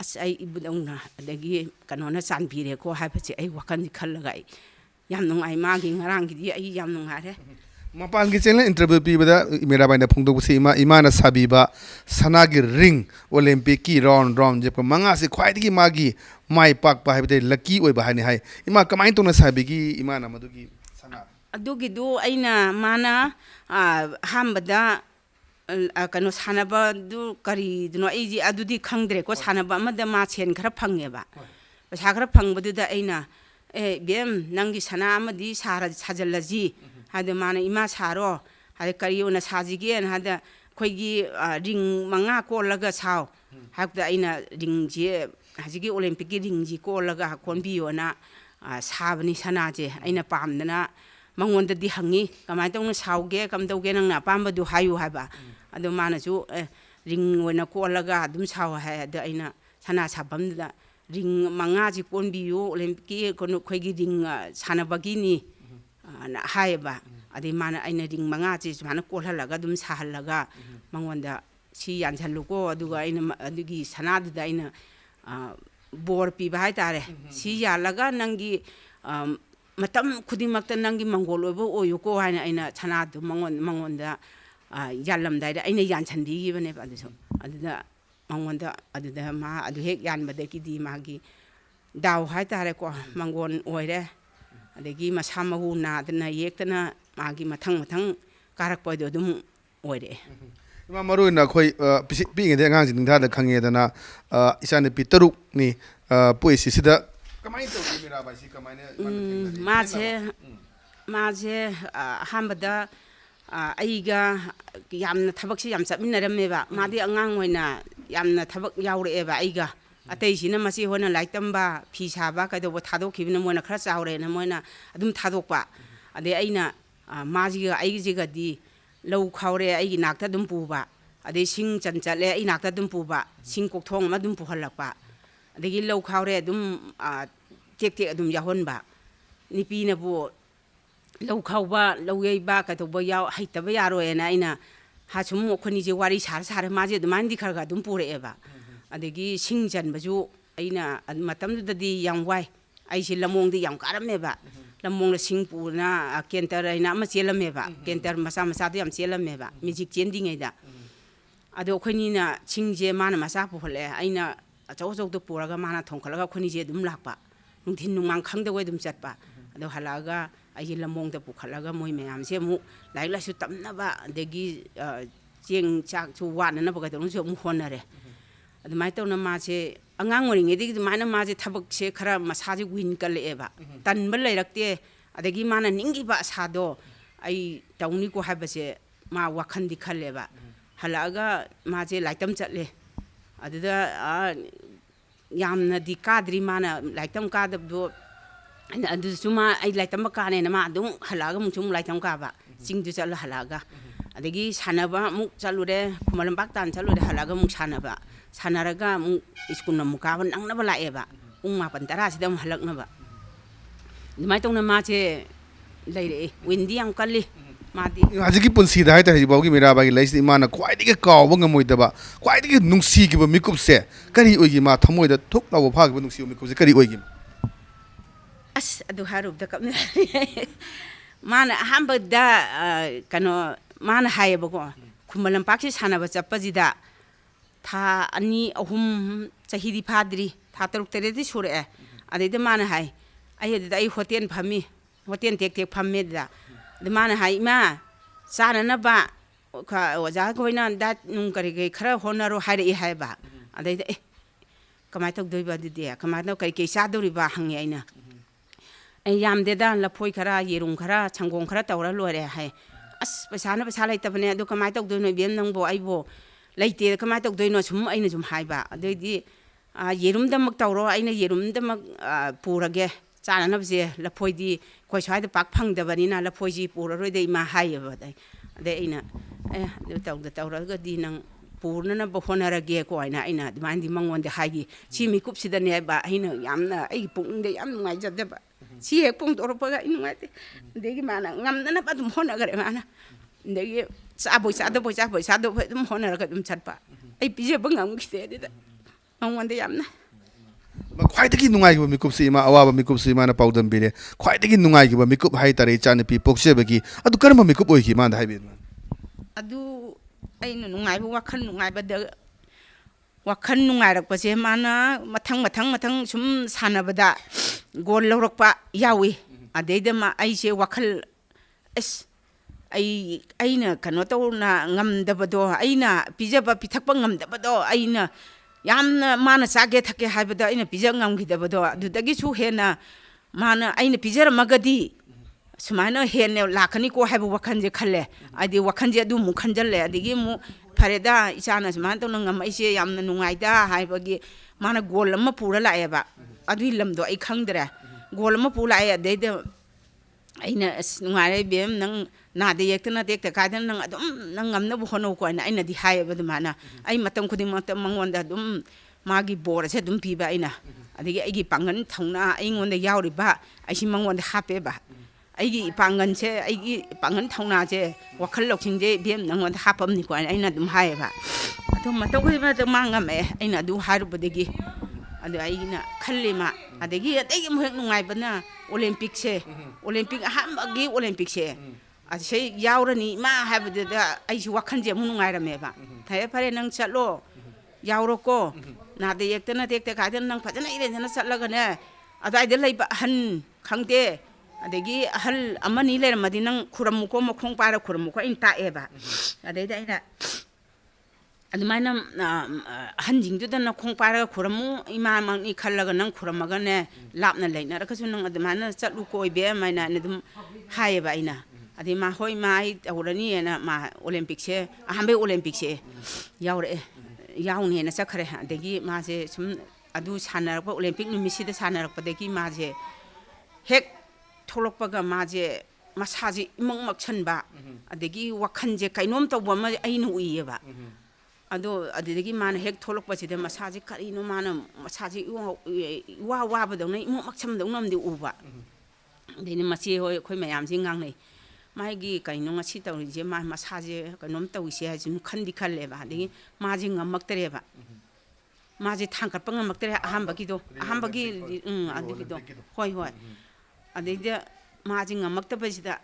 ꯑꯁ ꯑꯩ ꯏꯕꯨꯙꯧꯅ ꯑꯗꯒꯤ ꯀꯩꯅꯣꯅ ꯆꯥꯟꯕꯤꯔꯦꯀꯣ ꯍꯥꯏꯕꯁꯦ ꯑꯩ ꯋꯥꯈꯜꯁꯦ ꯈꯜꯂꯒ ꯑꯩ ꯌꯥꯝ ꯅꯨꯡꯉꯥꯏ ꯃꯥꯒꯤ ꯉꯔꯥꯡꯒꯤꯗꯤ ꯑꯩ ꯌꯥꯝ ꯅꯨꯡꯉꯥꯏꯔꯦ ꯃꯄꯥꯟꯒꯤ ꯆꯦꯅꯦꯜ ꯏꯟꯇꯔꯚ꯭ꯌꯨ ꯄꯤꯕꯗ ꯃꯤꯔꯥꯕꯥꯏꯅ ꯐꯣꯡꯗꯣꯛꯄꯁꯤ ꯏꯃꯥꯅ ꯁꯥꯕꯤꯕ ꯁꯅꯥꯒꯤ ꯔꯤꯡ ꯑꯣꯂꯦꯝꯄꯤꯛꯀꯤ ꯔꯥꯎꯟ ꯆꯠꯄ ꯃꯉꯥꯁꯤ ꯈ꯭ꯋꯥꯏꯗꯒꯤ ꯃꯥꯒꯤ ꯃꯥꯏ ꯄꯥꯛꯄ ꯍꯥꯏꯕꯗꯤ ꯂꯛꯀꯤ ꯑꯣꯏꯕ ꯍꯥꯏꯅꯤ ꯍꯥꯏ ꯏꯃꯥ ꯀꯃꯥꯏꯅ ꯇꯧꯅ ꯁꯥꯕꯤꯒꯤ ꯏꯃꯥꯅ ꯃꯗꯨꯒꯤ ꯁꯅꯥ ꯑꯗꯨꯒꯤꯗꯨ ꯑꯩꯅ ꯃꯥꯅ ꯑꯍꯥꯟꯕꯗ ꯀꯩꯅꯣ ꯁꯥꯟꯅꯕꯗꯨ ꯀꯔꯤꯗꯨꯅꯣ ꯑꯩꯁꯦ ꯑꯗꯨꯗꯤ ꯈꯪꯗ꯭ꯔꯦꯀꯣ ꯁꯥꯟꯅꯕ ꯑꯃꯗ ꯃꯥ ꯁꯦꯟ ꯈꯔ ꯐꯪꯉꯦꯕ ꯄꯩꯁా ꯈꯔ ꯐꯪꯕꯗꯨꯗ ꯑꯩꯅ ꯏꯕꯦꯝ ꯅꯪꯒꯤ ꯁꯅꯥ ꯑꯃꯗꯤ ꯁꯥꯖꯤꯜꯂꯁꯤ ꯍꯥꯏꯗ ꯃꯥꯅ ꯏꯃꯥ ꯁꯥꯔꯣ ꯍꯥꯏꯗ ꯀꯔꯤ ꯑꯣꯏꯅ ꯁꯥꯁꯤꯒꯦꯅ ꯍꯥꯏꯗ ꯑꯩꯈꯣꯏꯒꯤ ꯔꯤꯡ 5 ꯀꯣꯜꯂꯒ ꯁꯥꯎ ꯍꯥꯏꯕꯗ ꯑꯩꯅ ꯔꯤꯡꯁꯦ ꯍꯧꯖꯤꯛꯀꯤ ꯑꯣꯂꯦꯝꯄꯤꯛꯀꯤ ꯔꯤꯡꯁꯤ ꯀꯣꯜꯂꯒ ꯀꯣꯟꯕꯤꯌꯣꯅ ꯁꯥꯕꯅꯤ ꯁꯅꯥꯁꯦ ꯑꯩꯅ ꯄꯥꯝꯗꯅ ꯃꯉꯣꯟꯗꯗꯤ ꯍꯪꯉꯤ ꯀꯃꯥꯏꯅ ꯇꯧꯅ ꯁꯥꯎꯒꯦ ꯀꯝꯗꯧꯒꯦ ꯅꯪꯅ ꯑꯄꯥꯝꯕꯗꯨ ꯍꯥꯏꯌꯨ ꯍꯥꯏꯕ ꯑꯗꯣ ꯃꯥꯅꯁꯨ ꯔꯤꯡ ꯑꯣꯏꯅ ꯀꯣꯜꯂꯒ ꯑꯗꯨꯝ ꯁꯥꯎ ꯍꯥꯏ ꯑꯗꯣ ꯑꯩꯅ ꯁꯅꯥ ꯁꯥꯐꯝꯗꯨꯗ ꯔꯤꯡ 5ꯁꯤ ꯀꯣꯟꯕꯤꯌꯨ ꯑꯣꯂꯦꯝꯄꯤꯛꯀꯤ ꯑꯩꯈꯣꯏꯒꯤ ꯔꯤꯡ ꯁꯥꯟꯅꯕꯒꯤꯅꯤ ꯍꯥꯏꯌꯦꯕ ꯑꯗꯩ ꯃꯥꯅ ꯑꯩꯅ ꯔꯤꯡ 5ꯁꯤ ꯁꯨꯃꯥꯏꯅ ꯀꯣꯜꯍꯜꯂꯒ ꯑꯗꯨꯝ ꯁꯥꯍꯜꯂꯒ ꯃꯉꯣꯟꯗ ꯁꯤ ꯌꯥꯟꯁꯜꯂꯨꯀꯣ ꯑꯗꯨꯒ ꯑꯩꯅ ꯑꯗꯨꯒꯤ ꯁꯅꯥꯗꯨꯗ ꯑꯩꯅ ꯕꯣꯔ ꯄꯤꯕ ꯍꯥꯏꯇꯥꯔꯦ ꯁꯤ ꯌꯥꯜꯂꯒ ꯅꯪꯒꯤ ꯃꯇꯝ ꯈꯨꯗꯤꯡꯃꯛꯇ ꯅꯪꯒꯤ ꯃꯪꯒꯣꯜ ꯑꯣꯏꯕ ꯑꯣꯏꯌꯨꯀꯣ ꯍꯥꯏꯅ ꯑꯩꯅ ꯁꯅꯥꯗꯨ ꯃꯉꯣꯟꯗ ꯌꯥꯜꯂꯝꯗꯥꯏꯗ ꯑꯩꯅ ꯌꯥꯟꯁꯟꯕꯤꯈꯤꯕꯅꯦꯕ ꯑꯗꯨꯁꯨ ꯑꯗꯨꯗ ꯃꯉꯣꯟꯗ ꯑꯗꯨꯗ ꯃꯥ ꯑꯗꯨ ꯍꯦꯛ ꯌꯥꯟꯕꯗꯒꯤꯗꯤ ꯃꯥꯒꯤ ꯗꯥꯎ ꯍꯥꯏꯇꯥꯔꯦꯀꯣ ꯃꯪꯒꯣꯜ ꯑꯣꯏꯔꯦ ꯑꯗꯒꯤ ꯃꯁꯥ ꯃꯎ ꯅꯥꯗꯅ ꯌꯦꯛꯇꯅ ꯃꯥꯒꯤ ꯃꯊꯪ ꯀꯥꯔꯛꯄꯗꯣ ꯑꯗꯨꯝ ꯑꯣꯏꯔꯛꯑꯦ ꯏꯃꯥ ꯃꯔꯨꯑꯣꯏꯅ ꯑꯩꯈꯣꯏ ꯄꯤꯛꯏꯉꯩꯗ ꯑꯉꯥꯡꯁꯤ ꯅꯤꯡꯊꯥꯗ ꯈꯪꯉꯦꯗꯅ ꯏꯆꯥꯅꯨꯄꯤ 3ꯅꯤ ꯄꯣꯛꯏꯁꯤ ꯁꯤꯗ ꯀꯃꯥꯏꯅ ꯇꯧꯒꯦ ꯃꯤꯔꯥꯕꯥꯏꯁꯤ ꯀꯃꯥꯏꯅ ꯃꯥꯁꯦ ꯑꯍꯥꯟꯕꯗ ꯑꯩꯒ ꯌꯥꯝꯅ ꯊꯕꯛꯁꯦ ꯌꯥꯝ ꯆꯠꯃꯤꯟꯅꯔꯝꯃꯦꯕ ꯃꯥꯗꯤ ꯑꯉꯥꯡ ꯑꯣꯏꯅ ꯌꯥꯝꯅ ꯊꯕꯛ ꯌꯥꯎꯔꯛꯑꯦꯕ ꯑꯩꯒ ꯑꯇꯩꯁꯤꯅ ꯃꯆꯦ ꯍꯣꯏꯅ ꯂꯥꯏꯔꯤꯛ ꯇꯝꯕ ꯐꯤ ꯁꯥꯕ ꯀꯩꯗꯧꯕ ꯊꯥꯗꯣꯛꯈꯤꯕꯅ ꯃꯣꯏꯅ ꯈꯔ ꯆꯥꯎꯔꯦꯅ ꯃꯣꯏꯅ ꯑꯗꯨꯝ ꯊꯥꯗꯣꯛꯄ ꯑꯗꯩ ꯑꯩꯅ ꯃꯥꯁꯤꯒ ꯑꯩꯒꯤꯁꯤꯒꯗꯤ ꯂꯧ ꯈꯥꯎꯔꯦ ꯑꯩꯒꯤ ꯅꯥꯛꯇ ꯑꯗꯨꯝ ꯄꯨꯕ ꯑꯗꯩ ꯁꯤꯡ ꯆꯠꯂꯦ ꯑꯩ ꯅꯥꯛꯇ ꯑꯗꯨꯝ ꯄꯨꯕ ꯁꯤꯡ ꯀꯣꯛꯊꯣꯡ ꯑꯃ ꯑꯗꯨꯝ ꯄꯨꯍꯜꯂꯛꯄ ꯑꯗꯒꯤ ꯂꯧ ꯈꯥꯎꯔꯦ ꯑꯗꯨꯝ ꯇꯦꯛ ꯑꯗꯨꯝ ꯌꯥꯎꯍꯟꯕ ꯅꯨꯄꯤꯅꯕꯨ ꯂꯧ ꯈꯥꯎꯕ ꯂꯧ ꯌꯩꯕ ꯀꯩꯗꯧꯕ ꯍꯩꯇꯕ ꯌꯥꯔꯣꯏꯅ ꯑꯩꯅ ꯁꯨꯝ ꯑꯩꯈꯣꯏꯅꯤꯁꯦ ꯋꯥꯔꯤ ꯁꯥꯔ ꯃꯥꯁꯦ ꯑꯗꯨꯃꯥꯏꯅꯗꯤ ꯈꯔ ꯑꯗꯨꯝ ꯄꯨꯔꯛꯑꯦꯕ ꯑꯗꯒꯤ ꯁꯤꯡ ꯆꯟꯕꯁꯨ ꯑꯩꯅ ꯃꯇꯝꯗꯨꯗꯗꯤ ꯌꯥꯝ ꯋꯥꯏ ꯑꯩꯁꯦ ꯂꯝꯃꯣꯡꯗꯤ ꯌꯥꯝ ꯀꯥꯔꯝꯃꯦꯕ ꯂꯝꯃꯣꯡꯗ ꯁꯤꯡ ꯄꯨꯗꯅ ꯀꯦꯟꯇꯔ ꯍꯥꯏꯅ ꯑꯃ ꯆꯦꯜꯂꯝꯃꯦꯕ ꯀꯦꯟꯇꯔ ꯃꯆꯥꯗꯣ ꯌꯥꯝ ꯆꯦꯜꯂꯝꯃꯦꯕ ꯃꯦꯖꯤꯛ ꯆꯦꯟꯗ꯭ꯔꯤꯉꯩꯗ ꯑꯗꯣ ꯑꯩꯈꯣꯏꯅꯤꯅ ꯁꯤꯡꯁꯦ ꯃꯥꯅ ꯃꯆꯥ ꯄꯨꯍꯜꯂꯛꯑꯦ ꯑꯩꯅ ꯑꯆꯧꯕꯗ ꯄꯨꯔꯒ ꯃꯥꯅ ꯊꯣꯡꯈꯠꯂꯒ ꯑꯩꯈꯣꯏꯅꯤꯁꯦ ꯑꯗꯨꯝ ꯂꯥꯛꯄ ꯅꯨꯡꯊꯤꯟ ꯅꯨꯡꯃꯥꯡ ꯈꯪꯗꯒꯩ ꯑꯗꯨꯝ ꯆꯠꯄ ꯑꯗꯣ ꯍꯜꯂꯛꯑꯒ ꯑꯩꯁꯦ ꯂꯝꯃꯣꯡꯗ ꯄꯨꯈꯠꯂꯒ ꯃꯣꯏ ꯃꯌꯥꯝꯁꯦ ꯑꯃꯨꯛ ꯂꯥꯏꯔꯤꯛ ꯂꯥꯏꯁꯨ ꯇꯝꯅꯕ ꯑꯗꯒꯤ ꯆꯦꯡ ꯆꯥꯛꯁꯨ ꯋꯥꯠꯅꯅꯕ ꯀꯩꯗꯧꯅꯁꯨ ꯑꯃꯨꯛ ꯍꯣꯠꯅꯔꯦ ꯑꯗꯨꯃꯥꯏꯅ ꯇꯧꯅ ꯃꯥꯁꯦ ꯑꯉꯥꯡ ꯑꯣꯏꯔꯤꯉꯩꯗꯒꯤ ꯑꯗꯨꯃꯥꯏꯅ ꯃꯥꯁꯦ ꯊꯕꯛꯁꯦ ꯈꯔ ꯃꯁꯥꯁꯦ ꯋꯤꯟ ꯀꯜꯂꯛꯑꯦꯕ ꯇꯟꯕ ꯂꯩꯔꯛꯇꯦ ꯑꯗꯒꯤ ꯃꯥꯅ ꯅꯤꯡꯈꯤꯕ ꯑꯁꯥꯗꯣ ꯑꯩ ꯇꯧꯅꯤꯀꯣ ꯍꯥꯏꯕꯁꯦ ꯃꯥ ꯋꯥꯈꯟꯗꯤ ꯈꯜꯂꯦꯕ ꯍꯜꯂꯛꯑꯒ ꯃꯥꯁꯦ ꯂꯥꯏꯔꯤꯛꯇꯝ ꯆꯠꯂꯦ ꯑꯗꯨꯗ ꯌꯥꯝꯅꯗꯤ ꯀꯥꯗ꯭ꯔꯤ ꯃꯥꯅ ꯂꯥꯏꯔꯤꯛꯇꯝ ꯀꯥꯗꯕꯗꯣ ꯑꯗꯨꯁꯨ ꯑꯩ ꯂꯥꯏꯔꯤꯛꯇꯝꯕ ꯀꯥꯅꯦꯅ ꯃꯥ ꯑꯗꯨꯝ ꯍꯜꯂꯛꯑꯒ ꯑꯃꯨꯛꯁꯨ ꯂꯥꯏꯔꯤꯛꯇꯝ ꯀꯥꯕ ꯆꯤꯡꯗꯨ ꯆꯠꯂ ꯍꯜꯂꯛꯑꯒ adagi sanaba muk chalure kumalam bak tan chalure halaga muk sanaba sanaraga muk iskun muk ka nang na bala eba ma pantara sidam halak na ba dumai tong na ma che leire windi am kalli madi hajiki punsi da haita hajibawgi mirabai laisi imana khwaidigi kawba ngamoidaba khwaidigi nungsigiba mikup se kari oigi ma thamoida thuk lawo phagiba nungsi mikup se kari oigi as adu harub da kapna mana hamba da kano mana hayaba ko kumalam paksi sanaba chapajida tha ani ahum chahidi phadri tha taruk teredi sure adida mana hay ayeda ai hotel phami hotel tek tek phamme da the man hai ma sana na ba ka waja ko na da nung kari ke khara honaro hai hai ba adai e kamai tok doi ba di dia kamai no kai ke sa dori ba hang ai na ai yam de da la phoi khara yerum khara changong khara tawra lore hai as paisa na paisa lai ta bane do kamai tok doi no bem nang bo ai bo lai te kamai tok doi no sum ai na sum hai ba adai di yerum da mak tawro ai na yerum da mak purage chana na bje la phoi di koi swai da pak phang da bani na la phoi ji pura roi dei ma hai ba dai de ina de taw da taw ra ga di nang purna na ba hona ra ge ko ina ina de man di mangon de hai gi chi mi kup si da ne ba ina yam na ai pung de yam ngai ja de ba chi he pung to ro pa ga ina ngai de gi mana ngam na ba dum hona ga mana de gi sa boi sa do dum hona ra ga dum chat ba ai pi je ba ngam ki de da mangon de yam na khwaidagi nungai gi mikup si ma awa mikup si ma na paudam bire khwaidagi nungai gi mikup hai tare chan pi pokse bagi adu karma mikup oi gi ma da hai bin adu aina nungai bu wakhan nungai ba da wakhan nungai rak pa se mana mathang sum sana bada gol lorok pa yawi adei da ma ai se wakhal es aina kano to na ngam da bado aina pijaba pithakpa ngam da bado aina yamna mana sage thake haibada ina pija ngam gidabado adudagi su hena mana aina pijara magadi sumaina hene lakhani ko haibu wakhanje khalle adi wakhanje adu mu khanjalle adigi mu fareda isana sumaina to ngam aise yamna nungai da haibagi mana gol amma pura laeba adu lamdo ai khangdra gol amma pula ai adeida aina nungai bem nang na de yektana dekta kaidan nang adum nang ngamna bu hono ko aina di haeba dumana ai matam khuding matam mangonda dum magi bor se dum pi ba aina adigi aigi pangan thongna aingonda yauri ba aisi mangonda hape ba aigi pangan se aigi pangan thongna je wakhal loksing je bem nangonda hapam ni ko aina dum haeba adum matam khuding matam mangame aina du harubadegi adu aina khallima adigi adigi muhek nungai bana olympic ahambagi olympic se ashe yaurani ma habda aisi wakhanje mu nungai rameba thaye phare nang chatlo yauro ko na de yektana tekta kaidan nang phajana ire jana chatlaga ne adai de leiba han khangte adegi ahal amani le ramadi nang khuram ko mokhong para khuram ko in ta eba adai da ina adumana hanjing du da na khong para khuramu ima mang ni khallaga nang khuramaga ne lapna leina ra kasu nang adumana chatlu ko be maina ne dum haeba ina adi ma hoi mai awrani na ma olympic se ahambe olympic se yaure yauni na sakhare adegi ma se sum adu sanar pa olympic numisi da sanar pa degi ma je hek tholokpaga ma je masaji imong makchan ba adegi wakhan je kainom to ma ainu uye ba ado adegi man hek tholokpa se de masaji karino man masaji wa ba dong nei imong makcham dong nam de uba deni masi hoi khoi mayam jing ngang nei maigi kaino ngasi taw je ma masaje kanom taw se ha jin khandi khalle ba de ma ji ngamak tere ba ma ji thangkat pa ngamak tere ahambagi adigi do hoi adegi ma ji ngamak ta ba sida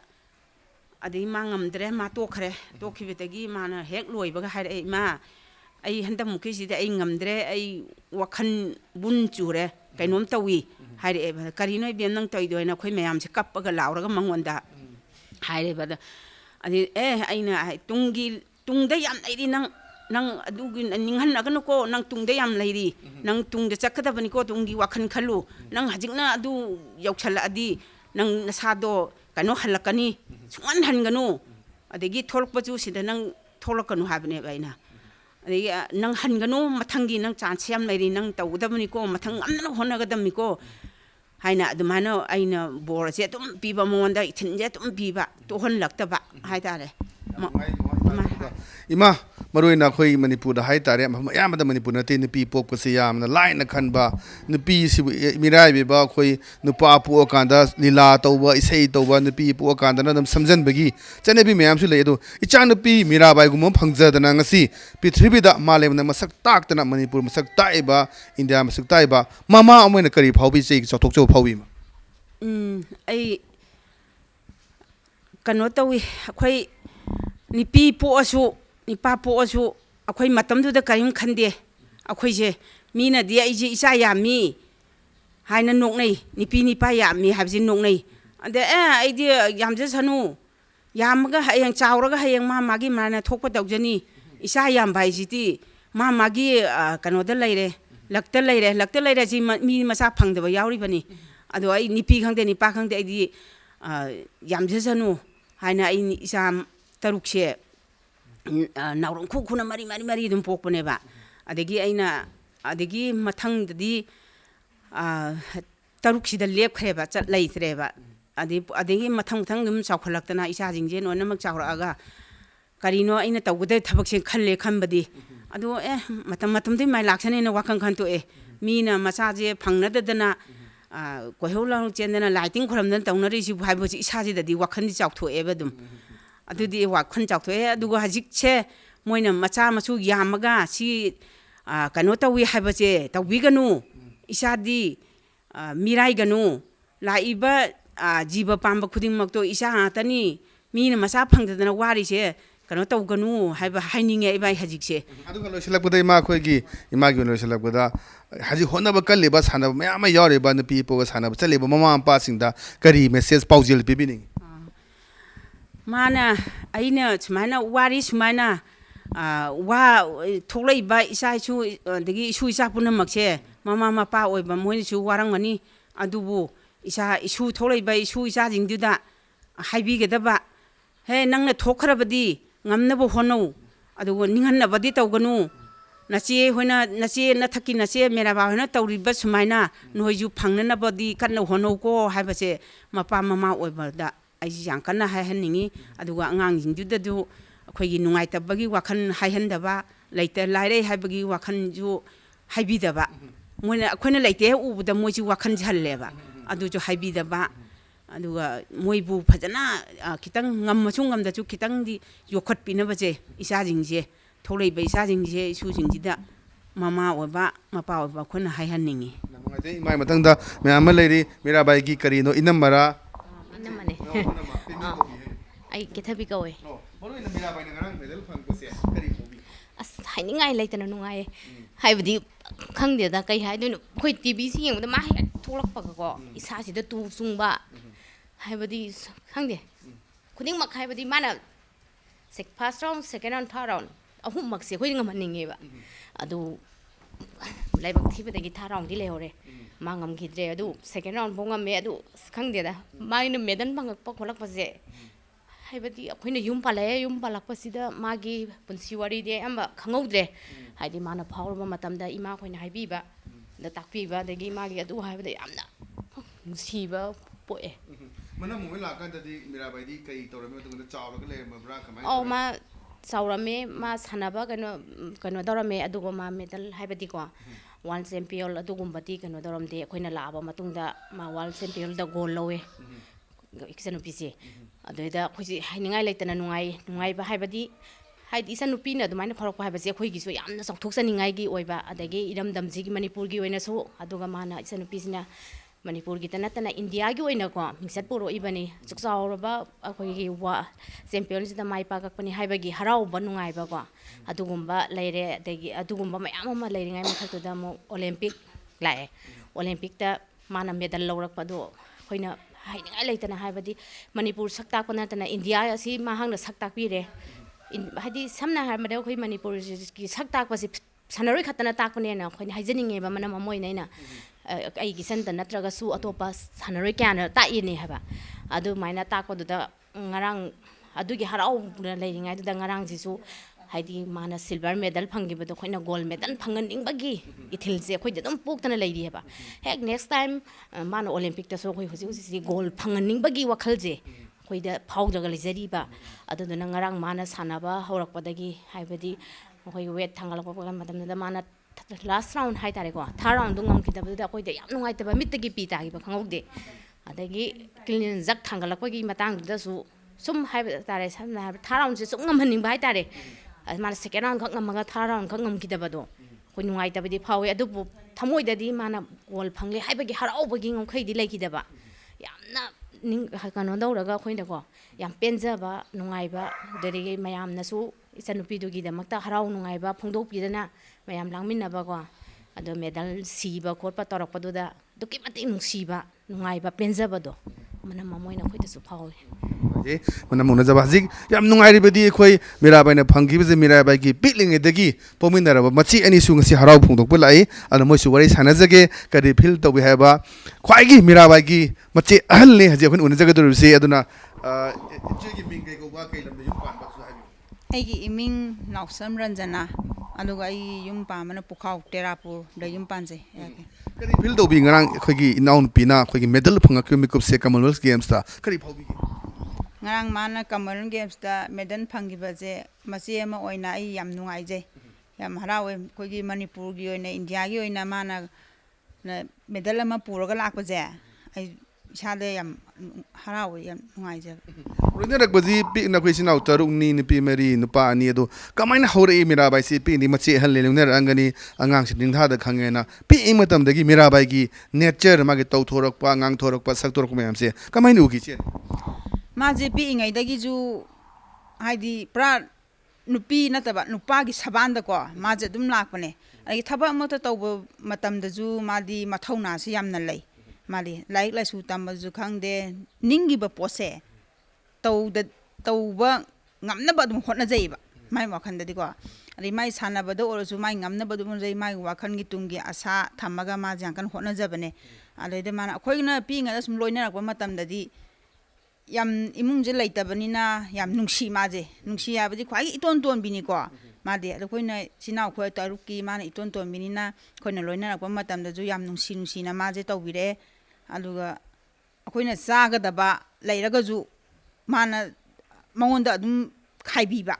adegi ma ngamdre ma to khare to khibetagi mana hek loi ba ha ai ma ai handa mukhi sida ai ngamdre ai wakhan bun chure kainom tawi haire ba karino be nang toy do na khoi mayam se kappaga lauraga mangonda haire ba adi aina tungda yam lairi nang adugi ninghan agano ko nang tungda yam lairi nang tungda chakada bani ko tungi wakhan khalu nang hajikna adu yaukhala adi nang nasado kano halakani sungan hangano adegi tholok paju sida nang tholokanu habne baina adegi nang hangano mathangi nang chance yam lairi nang tawdabani ko mathang amna honagadami ko haina adumana aina bor se tum piba monda ithin je tum piba to hon laktaba haitare ima maroina khoi manipur da hai tare ayamada manipur na te nupi pok se yamna laina khanba nupi si mirai be ba khoi nupa pu kanda lila tawba isei tawba nupi pu kanda na dam samjan bagi chane bi mayam su le do icha nupi mirabai gum phangja dana ngasi prithvi da malem na masak tak tana manipur masak taiba india masak taiba mama amoina kari phaubi sei chothok chau phaubi ma ai kano tawi akhoi nipi poasu nipa poasu akhoi matamdu da karim khande akhoi je mina di ai ji isa yami haina noknai nipi nipa yami habji noknai ande ai di yamje sanu yamaga hayang chawraga hayang ma magi mana thokpa tawjani isa yam bai ji ti ma magi kano da leire lakta leire ji mi masa phangdaba yauri bani ado ai nipi khangde nipa khangde ai di yamje sanu haina ai isa tarukse naurong khuna mari dum pokpane ba adegi aina adegi mathang dadi taruksi da lep khreba chat leitreba adegi mathang dum chawkhalaktana isa jingje nonamak chawraga karino aina tawgde thabakse khalle khambadi ado matam dei mai laksane na wakhang khan to mina masaje phangna dadana kohola chendana lighting khoramdan tawnari si bhaibo isa ji dadi wakhan di chawtho eba dum adudi wakhan chawtho adugo hajik che moina macha machu yamaga si kano tawi habache tawi ganu isadi mirai ganu laiba jiba pamba khuding makto isa atani mina masa phangdana wari se kano taw ganu haiba haininge ibai hajik se aduga loisilakbada ima khoigi imagi loisilakbada haji honaba kalliba sanaba mayama yaureba nupi poga sanaba chaleba mama ampa singda kari message paujel pibining mana aina sumaina wari sumaina wa thoklai ba isa su dagi isu isa punamakse mama mapa oiba moini su warangmani adubu isa isu thoklai ba isu isa jingduda haibigedaba he nangna thokhrabadi ngamnabo hono adugo ninghannabadi tawganu nache hoina nache na thaki nache mera ba hoina tawriba sumaina noiju phangnanabadi kanna hono ko haibase mapa mama oiba da ai yang kana haihanningi aduga angang jingdudadu akhoi nungai tabagi wakhan haihandaba leite laire haibagi wakhan ju haibidaba moina akhoi leite ubuda moji wakhan jhalleba adu ju haibidaba aduga moibu phajana kitang ngammachu ngamdachu kitang di yokhat pinabaje isa jingje tholei ba isa jingje isu jingjida mama oba mapa oba khona haihanningi namangate imai matangda mayam leiri mirabai gi karino inamara Namane. Ai kethabi kawe. Mono ina mirabai ngarang medal phangpase kari hobi As hainingai leitana nungai. Haibadi khangde da kai haidun khoi TV si yengda ma he tholakpa ko isa si da tu sungba. Haibadi khangde. Khuding mak haibadi mana first round second round third round ahum mak se khoi ngamaninge ba. Adu laibak thibadagi third round di lehore. Mangam gidre adu second round bonga me adu khangde da maina medan bangak pa kholak pase haibadi akhoi yum palak pasida magi punsi wari de amba khangodre haidi mana phawrba matamda ima khoina haibiba da takpiba dagi magi adu haibada yamna nusiba poe mana mo la kan dadi mirabai di kai torame tungda chawra le mabra kamai oh ma saurame ma sanaba kano dorame adugo ma medal haibadi ko world champion adugumbati kano doramde akoina laaba matungda ma world champion da goal lowe ikisanu pisi adoida khoji hainingai leitana nungai ba haibadi haidi isa nupina dumaina phorokpa haibase khoi gisu yamna chokthoksaningai gi oiba adagi iramdamji gi manipur gi oina so aduga mana isa nupisina manipur gi tanatana india gi oina ko mingsat puro ibani chuksauraba akhoi gi wa champion sida mai pa kakpani haibagi harau ba nungai ba ko adugumba leire adagi adugumba mayam ma leiringai mathakto da mo olympic lae olympic ta mana medal lawrak pado khoina hainingai leitana haibadi manipur sakta panatana india asi mahangna sakta pire hadi samna harmada khoi manipur ki sakta pasi sanaroi khatana takpane na khoina haijaninge ba mana mamoina ai gi santa natraga su atopa sanaroi kyana ta ini haba adu maina takoduda ngarang adugi harau leiringai da ngarang jisu haidi mana silver medal phangibado khoina gold medal phanganing bagi ithilse khoi dum poktana leiri haba hek next time mana olympic ta so khoi hosi si gold phanganing bagi wakhalje ꯑꯩꯈꯣꯏꯗ ꯐꯥꯎꯗ꯭ꯔꯒ ꯂꯩꯖꯔꯤꯕ ꯑꯗꯨꯗꯨꯅ ꯉꯔꯥꯡ ꯃꯥꯅ ꯁꯥꯟꯅꯕ ꯍꯧꯔꯛꯄꯗꯒꯤ ꯍꯥꯏꯕꯗꯤ ꯑꯩꯈꯣꯏꯒꯤ weight ꯊꯥꯡꯒꯠꯂꯛꯄ ꯃꯇꯝꯗꯨꯗ ꯃꯥꯅ ꯂꯥꯁ ꯔꯥꯎꯟ ꯍꯥꯏꯇꯥꯔꯦꯀꯣ ꯊꯥꯔ ꯔꯥꯎꯟꯗꯣ ꯉꯝꯈꯤꯗꯕꯗꯨꯗ ꯑꯩꯈꯣꯏꯗ ꯌꯥꯝ ꯅꯨꯡꯉꯥꯏꯇꯕ ꯃꯤꯠꯇꯒꯤ ꯄꯤ ꯇꯥꯈꯤꯕ ꯈꯪꯍꯧꯗꯦ ꯑꯗꯒꯤ ꯀ꯭ꯂꯤꯟ ꯖꯛ ꯊꯥꯡꯒꯠꯂꯛꯄꯒꯤ ꯃꯇꯥꯡꯗꯨꯗꯁꯨ ꯁꯨꯝ ꯍꯥꯏꯕ ꯇꯥꯔꯦ ꯁꯝꯅ ꯍꯥꯏꯔꯕ ꯊꯥꯔ ꯔꯥꯎꯟꯁꯦ ꯁꯨꯝ ꯉꯝꯍꯟꯅꯤꯡꯕ ꯍꯥꯏꯇꯥꯔꯦ ꯃꯥꯅ ꯁꯦꯀꯦꯟ ꯔꯥꯎꯟ ꯈꯛ ꯉꯝꯃꯒ ꯊꯥꯔ ꯔꯥꯎꯟ ꯈꯛ ꯉꯝꯈꯤꯗꯕꯗꯣ ꯑꯩꯈꯣꯏ ꯅꯨꯡꯉꯥꯏꯇꯕꯗꯤ ꯐꯥꯎꯋꯤ ꯑꯗꯨꯕꯨ ꯊꯃꯣꯏꯗꯗꯤ ꯃꯥꯅ ꯒꯣꯜ ꯐꯪꯂꯦ ꯍꯥꯏꯕꯒꯤ ꯍꯔꯥꯎꯕꯒꯤ ꯉꯝꯈꯩꯗꯤ ꯂꯩꯈꯤꯗꯕ ꯌꯥꯝꯅ ꯀꯩꯅꯣ ꯇꯧꯔꯒ ꯑꯩꯈꯣꯏꯅꯀꯣ ꯌꯥꯝ ꯄꯦꯟꯖꯕ ꯅꯨꯡꯉꯥꯏꯕ ꯑꯗꯨꯗꯒꯤ ꯃꯌꯥꯝꯅꯁꯨ ꯏꯆꯟꯅꯨꯄꯤꯗꯨꯒꯤꯗꯃꯛꯇ ꯍꯔꯥꯎ ꯅꯨꯡꯉꯥꯏꯕ ꯐꯣꯡꯗꯣꯛꯄꯤꯗꯅ ꯃꯌꯥꯝ ꯂꯥꯡꯃꯤꯟꯅꯕꯀꯣ ꯑꯗꯣ ꯃꯦꯗꯜ ꯁꯤꯕ ꯈꯣꯠꯄ ꯇꯧꯔꯛꯄꯗꯨꯗ ꯑꯗꯨꯛꯀꯤ ꯃꯇꯤꯛ ꯅꯨꯡꯁꯤꯕ ꯅꯨꯡꯉꯥꯏꯕ ꯄꯦꯟꯖꯕꯗꯣ ꯃꯅꯝ ꯑꯃ ꯑꯣꯏꯅ ꯑꯩꯈꯣꯏꯗꯁꯨ ꯐꯥꯎꯋꯤ ꯃꯅꯝ ꯎꯅꯖꯕ ꯍꯧꯖꯤꯛ ꯌꯥꯝ ꯅꯨꯡꯉꯥꯏꯔꯤꯕꯗꯤ ꯑꯩꯈꯣꯏ ꯃꯤꯔꯥꯕꯥꯏꯅ ꯐꯪꯈꯤꯕꯁꯦ ꯃꯤꯔꯥꯕꯥꯏꯒꯤ ꯄꯤꯛꯂꯤꯉꯩꯗꯒꯤ ꯄꯣꯛꯃꯤꯟꯅꯔꯕ ꯃꯆꯤ ꯑꯅꯤꯁꯨꯉꯁꯤ ꯍꯔꯥꯎ ꯐꯣꯡꯗꯣꯛꯄ ꯂꯥꯛꯏ ꯑꯗꯨꯅ ꯃꯣꯏꯁꯨ ꯋꯥꯔꯤ ꯁꯥꯟꯅꯖꯒꯦ ꯀꯔꯤ ꯐꯤꯜ ꯇꯧꯏ ꯍꯥꯏꯕ ꯈ꯭ꯋꯥꯏꯒꯤ ꯃꯤꯔꯥꯕꯥꯏꯒꯤ ꯃꯆꯦ ꯑꯍꯜꯅꯤ ꯍꯧꯖꯤꯛ ꯑꯩꯈꯣꯏꯅ ꯎꯅꯖꯒꯗꯧꯔꯤꯕꯁꯤ ꯑꯗꯨꯅ ꯏꯆꯦꯒꯤ ꯃꯤꯡ ꯀꯩ ꯀꯧꯕ ꯀꯩ ꯂꯝꯗ ꯌꯨꯝ ꯄꯥꯟꯕꯁꯨ ꯍꯥꯏꯕꯤꯌꯨ ꯑꯩꯒꯤ ꯏꯃꯤꯡ ꯅꯥꯎꯁꯝ ꯔꯟꯖꯅꯥ ꯑꯗꯨꯒ ꯑꯩꯒꯤ ꯌꯨꯝ ꯄꯥꯟꯕꯅ ꯄꯨꯈꯥꯎ ꯇꯦꯔꯥꯄꯨꯔꯗ ꯌꯨꯝ ꯄꯥꯟꯖꯩ ꯀꯔꯤ ꯐꯤꯜ ꯇꯧꯕꯤ ꯉꯔꯥꯡ ꯑꯩꯈꯣꯏꯒꯤ ꯏꯅꯥꯎꯅꯨꯄꯤꯅ ꯑꯩꯈꯣꯏꯒꯤ ꯃꯦꯗꯜ ꯐꯪꯉꯛꯈꯤꯕ ꯃꯤꯀꯨꯞꯁꯦ ꯀꯃꯟꯋꯦꯜꯊ ꯒꯦꯝꯁꯇ ꯀꯔꯤ ꯐꯥꯎꯕꯤꯒꯦ ꯉꯔꯥꯡ ꯃꯥꯅ ꯀꯃꯟꯋꯦꯜꯊ ꯒꯦꯝꯁꯇ ꯃꯦꯗꯜ ꯐꯪꯈꯤꯕꯁꯦ ꯃꯆꯦ ꯑꯃ ꯑꯣꯏꯅ ꯑꯩ ꯌꯥꯝ ꯅꯨꯡꯉꯥꯏꯖꯩ ꯌꯥꯝ ꯍꯔꯥꯎꯋꯦ ꯑꯩꯈꯣꯏꯒꯤ ꯃꯅꯤꯄꯨꯔꯒꯤ ꯑꯣꯏꯅ ꯏꯟꯗꯤꯌꯥꯒꯤ ꯑꯣꯏꯅ ꯃꯥꯅ ꯃꯦꯗꯜ ꯑꯃ ꯄꯨꯔꯒ ꯂꯥꯛꯄꯁꯦ ꯑꯩ ꯏꯁꯥꯗ ꯌꯥꯝ ꯍꯔꯥꯎꯋꯦ ꯌꯥꯝ ꯅꯨꯡꯉꯥꯏꯖꯕ ꯂꯣꯏꯅꯔꯛꯄꯁꯤ ꯄꯤꯛꯅ ꯑꯩꯈꯣꯏ ꯏꯆꯤꯟ ꯏꯅꯥꯎ ꯇꯔꯨꯛꯅꯤ ꯅꯨꯄꯤ ꯃꯔꯤ ꯅꯨꯄꯥ ꯑꯅꯤ ꯑꯗꯣ ꯀꯃꯥꯏꯅ ꯍꯧꯔꯛꯏ ꯃꯤꯔꯥꯕꯥꯏꯁꯤ ꯄꯤꯛꯅꯤ ꯃꯆꯦ ꯑꯍꯜ ꯂꯣꯏꯅꯔꯛꯑꯝꯒꯅꯤ ꯑꯉꯥꯡꯁꯤ ꯅꯤꯡꯊꯥꯗ ꯈꯪꯉꯦꯅ ꯄꯤꯛꯏ ꯃꯇꯝꯗꯒꯤ ꯃꯤꯔꯥꯕꯥꯏꯒꯤ ꯅꯦꯆꯔ ꯃꯥꯒꯤ ꯇꯧꯊꯣꯔꯛꯄ ꯉꯥꯡꯊꯣꯔꯛꯄ ꯁꯛꯇꯣꯔꯛꯄ ꯃꯌꯥꯝꯁꯦ ꯀꯃꯥꯏꯅ ꯎꯈꯤ ꯏꯆꯦ ꯃꯥꯁꯦ ꯄꯤꯛꯏꯉꯩꯗꯒꯤꯁꯨ ꯍꯥꯏꯗꯤ ꯄꯨꯔꯥ ꯅꯨꯄꯤ ꯅꯠꯇꯕ ꯅꯨꯄꯥꯒꯤ ꯁꯕꯥꯟꯗꯀꯣ ꯃꯥꯁꯦ ꯑꯗꯨꯝ ꯂꯥꯛꯄꯅꯦ ꯑꯗꯒꯤ ꯊꯕꯛ ꯑꯃꯠꯇ ꯇꯧꯕ ꯃꯇꯝꯗꯁꯨ ꯃꯥꯗꯤ ꯃꯊꯧꯅꯥꯁꯤ ꯌꯥꯝꯅ ꯂꯩ ꯃꯥꯗꯤ ꯂꯥꯏꯔꯤꯛ ꯂꯥꯏꯁꯨ ꯇꯝꯕꯁꯨ ꯈꯪꯗꯦ ꯅꯤꯡꯈꯤꯕ ꯄꯣꯠꯁꯦ ꯇꯧꯕ ꯉꯝꯅꯕ ꯑꯗꯨꯝ ꯍꯣꯠꯅꯖꯩꯑꯕ ꯃꯥꯏ ꯋꯥꯈꯜꯗꯗꯤꯀꯣ ꯑꯗꯩ ꯃꯥꯏ ꯁꯥꯟꯅꯕꯗ ꯑꯣꯏꯔꯁꯨ ꯃꯥꯏ ꯉꯝꯅꯕ ꯑꯗꯨꯝ ꯍꯣꯠꯅꯖꯩ ꯃꯥꯒꯤ ꯋꯥꯈꯜꯒꯤ ꯇꯨꯡꯒꯤ ꯑꯁꯥ ꯊꯝꯃꯒ ꯃꯥꯁꯦ ꯌꯥꯝ ꯀꯟꯅ ꯍꯣꯠꯅꯖꯕꯅꯦ ꯑꯗꯩꯗ ꯃꯥꯅ ꯑꯩꯈꯣꯏꯅ ꯄꯤꯛꯏꯉꯩꯗ ꯁꯨꯝ ꯂꯣꯏꯅꯔꯛꯄ ꯃꯇꯝꯗꯗꯤ ꯌꯥꯝ ꯏꯃꯨꯡꯁꯦ ꯂꯩꯇꯕꯅꯤꯅ ꯌꯥꯝ ꯅꯨꯡꯁꯤ ꯃꯥꯁꯦ ꯅꯨꯡꯁꯤ ꯍꯥꯏꯕꯗꯤ ꯈ꯭ꯋꯥꯏꯒꯤ ꯏꯇꯣꯟ ꯇꯣꯟꯕꯤꯅꯤꯀோ ꯃꯥꯗꯤ ꯑꯗꯣ ꯑꯩꯈꯣꯏꯅ ꯏꯆꯤꯟ ꯏꯅꯥꯎ ꯑꯩꯈꯣꯏ ꯇꯔꯨꯛꯀꯤ ꯃꯥꯅ ꯏꯇꯣꯟ ꯇꯣꯟꯕꯤꯅꯤꯅ ꯑꯩꯈꯣꯏꯅ ꯂꯣꯏꯅꯔꯛꯄ ꯃꯇꯝꯗꯁꯨ ꯌꯥꯝ ꯅꯨꯡꯁꯤꯅ ꯃꯥꯁꯦ ꯇꯧꯕꯤꯔꯛꯑꯦ ꯑꯗꯨꯒ ꯑꯩꯈꯣꯏꯅ ꯆꯥꯒꯗꯕ ꯂꯩꯔꯒꯁꯨ ꯃꯥꯅ ꯃꯉꯣꯟꯗ ꯑꯗꯨꯝ ꯈꯥꯏꯕꯤꯕ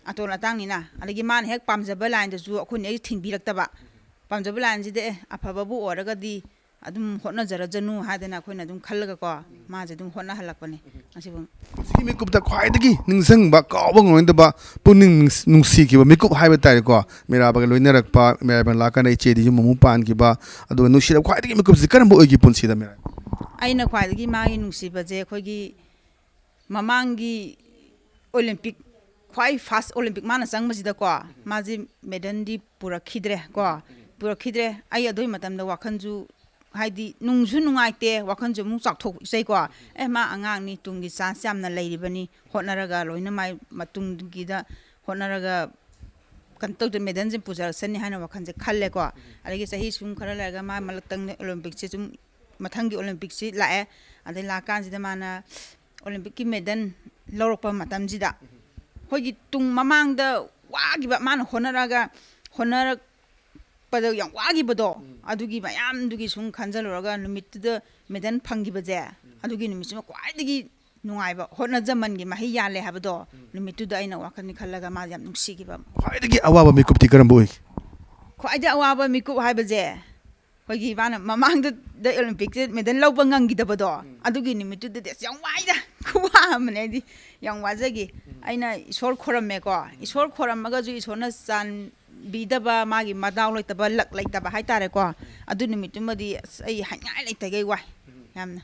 ꯑꯇꯣꯟ ꯑꯇꯥꯡꯅꯤꯅ ꯑꯗꯒꯤ ꯃꯥꯅ ꯍꯦꯛ ꯄꯥꯝꯖꯕ ꯂꯥꯏꯟꯗꯁꯨ ꯑꯩꯈꯣꯏꯅ ꯍꯦꯛ ꯊꯤꯡꯕꯤꯔꯛꯇꯕ ꯄꯥꯝꯖꯕ ꯂꯥꯏꯟꯁꯤꯗ ꯑꯐꯕꯕꯨ ꯑꯣꯏꯔꯒꯗꯤ ꯑꯗꯨꯝ ꯍꯣꯠꯅꯖꯔꯖꯅꯨ ꯍꯥꯏꯗꯅ ꯑꯩꯈꯣꯏꯅ ꯑꯗꯨꯝ ꯈꯜꯂꯒꯀꯣ ꯃꯥꯁꯦ ꯑꯗꯨꯝ ꯍꯣꯠꯅꯍꯜꯂꯛꯄꯅꯦ ꯉꯁꯤꯐꯥꯎ ꯍꯧꯖꯤꯛꯀꯤ ꯃꯤꯀꯨꯞꯇ ꯈ꯭ꯋꯥꯏꯗꯒꯤ ꯅꯤꯡꯁꯤꯡꯕ ꯀꯥꯎꯕ ꯉꯝꯂꯣꯏꯗꯕ ꯄꯨꯛꯅꯤꯡ ꯅꯨꯡꯁꯤꯈꯤꯕ ꯃꯤꯀꯨꯞ ꯍꯥꯏꯕ ꯇꯥꯔꯦꯀꯣ ꯃꯤꯔꯥꯕꯥꯏꯒ ꯂꯣꯏꯅꯔꯛꯄ ꯃꯤꯔꯥꯕꯥꯏ ꯂꯥꯛꯀꯥꯟꯗ ꯏꯆꯦꯗꯤ ꯌꯨꯝ ꯑꯃꯨꯛ ꯄꯥꯟꯈꯤꯕ ꯑꯗꯨꯒ ꯅꯨꯡꯁꯤꯔꯕ ꯈ꯭ꯋꯥꯏꯗꯒꯤ ꯃꯤꯀꯨꯞꯁꯤ ꯀꯔꯝꯕ ꯑꯣꯏꯈꯤ ꯄꯨꯟꯁꯤꯗ ꯃꯤꯔꯥꯕꯥꯏ ꯑꯩꯅ ꯈ꯭ꯋꯥꯏꯗꯒꯤ ꯃꯥꯒꯤ ꯅꯨꯡꯁꯤꯕꯁꯦ ꯑꯩꯈꯣꯏꯒꯤ ꯃꯃꯥꯡꯒꯤ ꯑꯣꯂꯦꯝꯄꯤꯛ ꯈ꯭ꯋꯥꯏ ꯐꯥꯁ ꯑꯣꯂꯦꯝꯄꯤꯛ ꯃꯥꯅ ꯆꯪꯕꯁꯤꯗꯀꯣ ꯃꯥꯁꯦ ꯃꯦꯗꯜꯗꯤ ꯄꯨꯔꯛꯈꯤꯗ꯭ꯔꯦ ꯑꯩ ꯑꯗꯨꯒꯤ ꯃꯇꯝꯗ ꯋꯥꯈꯜꯁꯨ ꯍꯥꯏꯗꯤ ꯅꯨꯡꯁꯨ ꯅꯨꯡꯉꯥꯏꯇꯦ ꯋꯥꯈꯜꯁꯨ ꯑꯃꯨꯛ ꯆꯥꯎꯊꯣꯛꯆꯩꯀꯣ ꯃꯥ ꯑꯉꯥꯡꯅꯤ ꯇꯨꯡꯒꯤ ꯆꯥꯟꯁ ꯌꯥꯝꯅ ꯂꯩꯔꯤꯕꯅꯤ ꯍꯣꯠꯅꯔꯒ ꯂꯣꯏꯅ ꯃꯥꯏ ꯃꯇꯨꯡꯒꯤꯗ ꯍꯣꯠꯅꯔꯒ ꯀꯩꯅꯣ ꯇꯧꯗꯦ ꯃꯦꯗꯜꯁꯦ ꯄꯨꯖꯔꯛꯁꯅꯤ ꯍꯥꯏꯅ ꯋꯥꯈꯜꯁꯦ ꯈꯜꯂꯦꯀꯣ ꯑꯗꯒꯤ ꯆꯍꯤ ꯁꯨꯝ ꯈꯔ ꯂꯩꯔꯒ ꯃꯥ ꯃꯂꯛꯇꯪ ꯑꯣꯂꯦꯝꯄꯤꯛꯁꯦ ꯁꯨꯝ ꯃꯊꯪꯒꯤ ꯑꯣꯂꯦꯝꯄꯤꯛꯁꯤ ꯂꯥꯛꯑꯦ ꯑꯗꯩ ꯂꯥꯛꯀꯥꯟꯁꯤꯗ ꯃꯥꯅ ꯑꯣꯂꯦꯝꯄꯤꯛꯀꯤ ꯃꯦꯗꯜ ꯂꯧꯔꯛꯄ ꯃꯇꯝꯁꯤꯗ ꯑꯩꯈꯣꯏꯒꯤ ꯇꯨꯡ ꯃꯃꯥꯡꯗ ꯋꯥꯈꯤꯕ ꯃꯥꯅ ꯍꯣꯠꯅꯔꯛꯄꯗ ꯌꯥꯝ ꯋꯥꯈꯤꯕꯗꯣ ꯑꯗꯨꯒꯤ ꯃꯌꯥꯝꯗꯨꯒꯤ ꯁꯨꯝ ꯈꯟꯖꯜꯂꯨꯔꯒ ꯅꯨꯃꯤꯠꯇꯨꯗ ꯃꯦꯗꯜ ꯐꯪꯈꯤꯕꯁꯦ ꯑꯗꯨꯒꯤ ꯅꯨꯃꯤꯠꯁꯤꯃ ꯈ꯭ꯋꯥꯏꯗꯒꯤ ꯅꯨꯡꯉꯥꯏꯕ ꯍꯣꯠꯅꯖꯃꯟꯒꯤ ꯃꯍꯩ ꯌꯥꯜꯂꯦ ꯍꯥꯏꯕꯗꯣ ꯅꯨꯃꯤꯠꯇꯨꯗ ꯑꯩꯅ ꯋꯥꯈꯜꯅꯤ ꯈꯜꯂꯒ ꯃꯥꯁꯦ ꯌꯥꯝ ꯅꯨꯡꯁꯤꯈꯤꯕ ꯈ꯭ꯋꯥꯏꯗꯒꯤ ꯑꯋꯥꯕ ꯃꯤꯀꯨꯞꯇꯤ ꯀꯔꯝꯕ ꯑꯣꯏꯈꯤ ꯈ꯭ꯋꯥꯏꯗꯒꯤ ꯑꯋꯥꯕ ꯃꯤꯀꯨꯞ ꯍꯥꯏꯕꯁꯦ ꯑꯩꯈꯣꯏꯒꯤ ꯃꯥꯅ ꯃꯃꯥꯡꯗ ꯑꯣꯂꯦꯝꯄꯤꯛꯁꯦ ꯃꯦꯗꯜ ꯂꯧꯕ ꯉꯝꯈꯤꯗꯕꯗꯣ ꯑꯗꯨꯒꯤ ꯅꯨꯃꯤꯠꯇꯨꯗꯗꯤ ꯑꯁ ꯌꯥꯝ ꯋꯥꯏꯗ ꯈꯨꯋꯥ ꯑꯃꯅꯦ ꯑꯩꯗꯤ ꯌꯥꯝ ꯋꯥꯖꯈꯤ ꯑꯩꯅ ꯏꯁꯣꯔ ꯈꯣꯔꯝꯃꯦꯀꯣ ꯏꯁꯣꯔ ꯈꯣꯔꯝꯃꯒꯁꯨ ꯏꯁꯣꯔꯅ ꯆꯥꯟꯕꯤꯗꯕ ꯃꯥꯒꯤ ꯃꯗꯥꯎ ꯂꯩꯇꯕ ꯂꯛ ꯂꯩꯇꯕ ꯍꯥꯏꯇꯥꯔꯦꯀꯣ ꯑꯗꯨ ꯅꯨꯃꯤꯠꯇꯨꯃꯗꯤ ꯑꯁ ꯑꯩ ꯍꯥꯏꯉꯥꯏ ꯂꯩꯇꯒꯩ ꯋꯥꯏ ꯌꯥꯝꯅ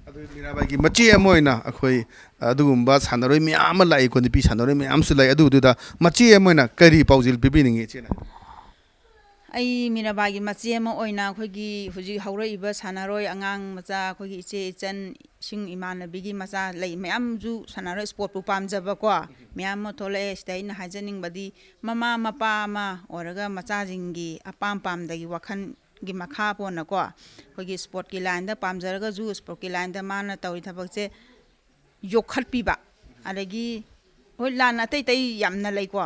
ꯑꯗꯨ ꯃꯤꯔꯥꯕꯥꯏꯒꯤ ꯃꯆꯦ ꯑꯃ ꯑꯣꯏꯅ ꯑꯩꯈꯣꯏ ꯑꯗꯨꯒꯨꯝꯕ ꯁꯥꯟꯅꯔꯣꯏ ꯃꯌꯥꯝ ꯑꯃ ꯂꯥꯛꯏꯀꯣ ꯅꯨꯄꯤ ꯁꯥꯟꯅꯔꯣꯏ ꯃꯌꯥꯝꯁꯨ ꯂꯩ ꯑꯗꯨꯗꯨꯗ ꯃꯆꯦ ꯑꯃ ꯑꯣꯏꯅ ꯀꯔꯤ ꯄꯥꯎꯖꯦꯜ ꯄꯤꯕꯤꯅꯤꯡꯉꯤ ꯏꯆꯦꯅ ꯑꯩ ꯃꯤꯔꯥꯕꯥꯏꯒꯤ ꯃꯆꯦ ꯑꯃ ꯑꯣꯏꯅ ꯑꯩꯈꯣꯏꯒꯤ ꯍꯧꯖꯤꯛ ꯍꯧꯔꯛꯏꯕ ꯁꯥꯟꯅꯔꯣꯏ ꯑꯉꯥꯡ ꯃꯆꯥ ꯑꯩꯈꯣꯏꯒꯤ ꯏꯆꯦ ꯏꯆꯟ ꯏꯁꯤꯡ ꯏꯃꯥꯟꯅꯕꯤꯒꯤ ꯃꯆꯥ ꯂꯩ ꯃꯌꯥꯝꯁꯨ ꯁꯥꯟꯅꯔꯣꯏ ꯏꯁꯄꯣꯔꯠꯄꯨ ꯄꯥꯝꯖꯕꯀꯣ ꯃꯌꯥꯝ ꯑꯃ ꯊꯣꯛꯂꯛꯑꯦ ꯁꯤꯗ ꯑꯩꯅ ꯍꯥꯏꯖꯅꯤꯡꯕꯗꯤ ꯃꯃꯥ ꯃꯄꯥ ꯑꯃ ꯑꯣꯏꯔꯒ ꯃꯆꯥꯁꯤꯡꯒꯤ ꯑꯄꯥꯝ ꯄꯥꯝꯗꯒꯤ ꯋꯥꯈꯜꯒꯤ ꯃꯈꯥ ꯄꯣꯟꯅꯀꯣ ꯑꯩꯈꯣꯏꯒꯤ ꯏꯁꯄꯣꯔꯠꯀꯤ ꯂꯥꯏꯟꯗ ꯄꯥꯝꯖꯔꯒꯁꯨ ꯏꯁꯄꯣꯔꯠꯀꯤ ꯂꯥꯏꯟꯗ ꯃꯥꯅ ꯇꯧꯔꯤ ꯊꯕꯛꯁꯦ ꯌꯣꯛꯈꯠꯄꯤꯕ ꯑꯗꯒꯤ ꯍꯣꯏ ꯂꯥꯟ ꯑꯇꯩ ꯑꯇꯩ ꯌꯥꯝꯅ ꯂꯩꯀꯣ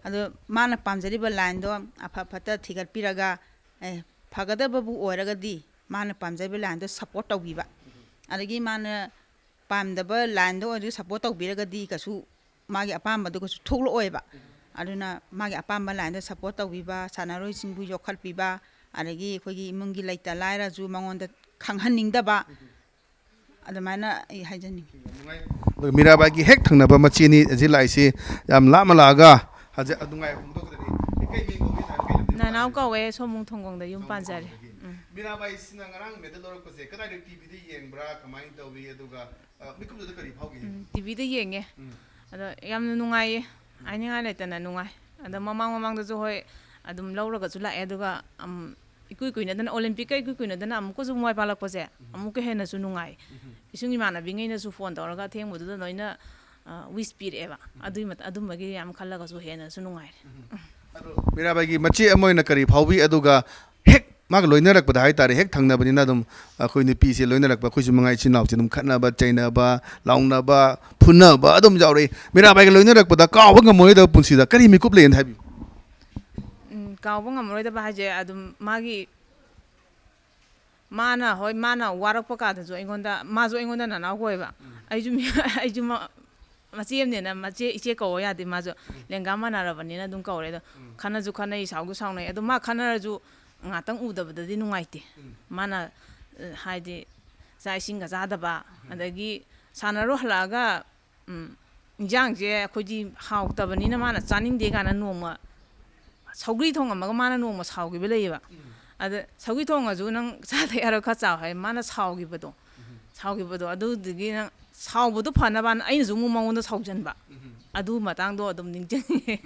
ꯑꯗꯣ ꯃꯥꯅ ꯄꯥꯝꯖꯔꯤꯕ ꯂꯥꯏꯟꯗꯣ ꯑꯐ ꯐꯠꯇ ꯊꯤꯒꯠꯄꯤꯔꯒ ꯐꯒꯗꯕꯕꯨ ꯑꯣꯏꯔꯒꯗꯤ ꯃꯥꯅ ꯄꯥꯝꯖꯔꯤꯕ ꯂꯥꯏꯟꯗꯣ ꯁꯞꯄꯣꯔꯠ ꯇꯧꯕꯤꯕ ꯑꯗꯒꯤ ꯃꯥꯅ ꯄꯥꯝꯗꯕ ꯂꯥꯏꯟꯗ ꯑꯣꯏꯔꯗꯤ ꯁꯞꯄꯣꯔꯠ ꯇꯧꯕꯤꯔꯒꯗꯤ ꯀꯩꯁꯨ ꯃꯥꯒꯤ ꯑꯄꯥꯝꯕꯗꯣ ꯀꯩꯁꯨ ꯊꯣꯛꯂꯛꯑꯣꯏꯕ ꯑꯗꯨꯅ ꯃꯥꯒꯤ ꯑꯄꯥꯝꯕ ꯂꯥꯏꯟꯗ ꯁꯞꯄꯣꯔꯠ ꯇꯧꯕꯤꯕ ꯁꯥꯟꯅꯔꯣꯏꯁꯤꯡꯕꯨ ꯌꯣꯛꯈꯠꯄꯤꯕ ꯑꯗꯒꯤ ꯑꯩꯈꯣꯏꯒꯤ ꯏꯃꯨꯡꯒꯤ ꯂꯩꯇ ꯂꯥꯏꯔꯁꯨ ꯃꯉꯣꯟꯗ ꯈꯪꯍꯟꯅꯤꯡꯗꯕ ꯑꯗꯨꯃꯥꯏꯅ ꯑꯩ ꯍꯥꯏꯖꯅꯤꯡꯉꯤ ꯃꯤꯔꯥꯕꯥꯏꯒꯤ ꯍꯦꯛ ꯊꯪꯅꯕ ꯃꯆꯦꯅꯤ ꯖꯤꯂꯥꯏꯁꯤ ꯌꯥꯝ ꯂꯥꯞꯅ ꯂꯥꯛꯑꯒ ꯍꯧꯖꯤꯛ ꯑꯗꯨꯉꯥꯏ ꯍꯣꯡꯗꯣꯛꯀꯗꯗꯤ ꯀꯩ ꯃꯤꯡ ꯀꯧꯒꯦ ꯅꯅꯥꯎ ꯀꯧꯋꯦ ꯁꯣꯃꯨꯡ ꯊꯣꯡꯒꯣꯡꯗ ꯌꯨꯝ ꯄꯥꯟꯖꯔꯦ ꯃꯤꯔꯥꯕꯥꯏꯁꯤꯅ ꯉꯔꯥꯡ ꯃꯦꯗꯜ ꯂꯧꯔꯛꯄꯁꯦ ꯀꯗꯥꯏꯗ ꯇꯤꯚꯤꯗ ꯌꯦꯡꯕ꯭ꯔꯥ ꯀꯃꯥꯏꯅ ꯇꯧꯋꯤ ꯑꯗꯨꯒ ꯃꯤꯀꯨꯞꯇꯨꯗ ꯀꯔꯤ ꯐꯥꯎꯒꯦ ꯇꯤꯚꯤꯗ ꯌꯦꯡꯉꯦ ꯑꯗꯣ ꯌꯥꯝꯅ ꯅꯨꯡꯉꯥꯏꯌꯦ ꯍꯥꯏꯅꯤꯡꯉꯥꯏ ꯂꯩꯇꯅ ꯅꯨꯡꯉꯥꯏ ꯑꯗꯣ ꯃꯃꯥꯡꯗꯁꯨ ꯍꯣꯏ ꯑꯗꯨꯝ ꯂꯧꯔꯒꯁꯨ ꯂꯥꯛꯑꯦ ꯑꯗꯨꯒ ꯏꯀꯨꯏ ꯀꯨꯏꯅꯗꯅ ꯑꯣꯂꯦꯝꯄꯤꯛꯀ ꯏꯀꯨꯏ ꯀꯨꯏꯅꯗꯅ ꯑꯃꯨꯛꯀꯁꯨ ꯃꯥꯏ ꯄꯥꯛꯂꯛꯄꯁꯦ ꯑꯃꯨꯛꯀ ꯍꯦꯟꯅꯁꯨ ꯅꯨꯡꯉꯥꯏ ꯏꯁꯨꯡ ꯏꯃꯥꯟꯅꯕꯤꯉꯩꯅꯁꯨ ꯐꯣꯟ ꯇꯧꯔꯒ ꯑꯊꯦꯡꯕꯗꯨꯗ ꯂꯣꯏꯅ ꯋꯤꯁ ꯄꯤꯔꯛꯑꯦꯕ ꯑꯗꯨꯝꯕꯒꯤ ꯌꯥꯝ ꯈꯜꯂꯒꯁꯨ ꯍꯦꯟꯅꯁꯨ ꯅꯨꯡꯉꯥꯏꯔꯦ ꯃꯤꯔꯥꯕꯥꯏꯒꯤ ꯃꯆꯦ ꯑꯃ ꯑꯣꯏꯅ ꯀꯔꯤ ꯐꯥꯎꯕꯤ ꯑꯗꯨꯒ ꯍꯦꯛ ꯃꯥꯒ ꯂꯣꯏꯅꯔꯛꯄꯗ ꯍꯥꯏꯇꯥꯔꯦ ꯍꯦꯛ ꯊꯪꯅꯕꯅꯤꯅ ꯑꯗꯨꯝ ꯑꯩꯈꯣꯏ ꯅꯨꯄꯤꯁꯦ ꯂꯣꯏꯅꯔꯛꯄ ꯑꯩꯈꯣꯏꯁꯨ ꯃꯉꯥꯏ ꯏꯆꯤꯟ ꯏꯅꯥꯎꯁꯦ ꯑꯗꯨꯝ ꯈꯠꯅꯕ ꯆꯩꯅꯕ ꯂꯥꯎꯅꯕ ꯐꯨꯅꯕ ꯑꯗꯨꯝ ꯌꯥꯎꯔꯛꯏ ꯃꯤꯔꯥꯕꯥꯏꯒ ꯂꯣꯏꯅꯔꯛꯄꯗ ꯀꯥꯎꯕ ꯉꯝꯃꯔꯣꯏꯗꯕ ꯄꯨꯟꯁꯤꯗ ꯀꯔꯤ ꯃꯤꯀꯨꯞ ꯂꯩꯌꯦꯅ ꯍꯥꯏꯕꯤꯌꯨ ꯀꯥꯎꯕ ꯉꯝꯃꯔꯣꯏꯗꯕ ꯍꯥꯏꯁꯦ ꯑꯗꯨꯝ ꯃꯥꯅ ꯍꯣꯏ ꯃꯥꯅ ꯋꯥꯔꯛꯄ ꯀꯥꯟꯗꯁꯨ ꯃꯥꯁꯨ ꯑꯩꯉꯣꯟꯗ ꯅꯅꯥꯎ ꯀꯧꯋꯦꯕ ꯑꯩꯁꯨ ꯃꯆꯦ ꯑꯃꯅꯦꯅ ꯏꯆꯦ ꯀꯧꯕ ꯌꯥꯗꯦ ꯃꯥꯁꯨ ꯂꯦꯡꯒꯥ ꯃꯥꯟꯅꯔꯕꯅꯤꯅ ꯑꯗꯨꯝ ꯀꯧꯔꯦ ꯑꯗꯣ ꯈꯟꯅꯁꯨ ꯈꯟꯅꯩ ꯁꯥꯎꯁꯨ ꯁꯥꯎꯅꯩ ꯑꯗꯣ ꯃꯥ ꯈꯟꯅꯔꯁꯨ ꯉꯥꯛꯇꯪ ꯎꯗꯕꯗꯗꯤ ꯅꯨꯡꯉꯥꯏꯇꯦ ꯃꯥꯅ ꯍꯥꯏꯗꯤ ꯆꯥꯛ ꯏꯁꯤꯡꯒ ꯆꯥꯗꯕ ꯑꯗꯒꯤ ꯁꯥꯟꯅꯔꯨ ꯍꯜꯂꯛꯑꯒ ꯏꯟꯖꯥꯡꯁꯦ ꯑꯩꯈꯣꯏꯗꯤ ꯍꯥꯎꯇꯕꯅꯤꯅ ꯃꯥꯅ ꯆꯥꯅꯤꯡꯗꯦ ꯀꯥꯏꯅ ꯅꯣꯡꯃ ꯁꯧꯒ꯭ꯔꯤ ꯊꯣꯡꯉꯝꯃꯒ ꯃꯥꯅ ꯅꯣꯡꯃ ꯁꯥꯎꯈꯤꯕ ꯂꯩꯌꯦꯕ ꯑꯗ ꯁꯧꯒ꯭ꯔꯤ ꯊꯣꯡꯉꯁꯨ ꯅꯪ ꯆꯥꯗ ꯌꯥꯔꯣꯏ ꯈꯔ ꯆꯥꯎ ꯍꯥꯏ ꯃꯥꯅ ꯁꯥꯎꯈꯤꯕꯗꯣ ꯑꯗꯨꯗꯒꯤ ꯅꯪ ꯁꯥꯎꯕꯗꯣ ꯐꯅꯕ ꯑꯩꯅꯁꯨ ꯑꯃꯨꯛ ꯃꯉꯣꯟꯗ ꯁꯥꯎꯖꯟꯕ ꯑꯗꯨ ꯃꯇꯥꯡꯗꯣ ꯑꯗꯨꯝ ꯅꯤꯡꯁꯤꯡꯉꯦ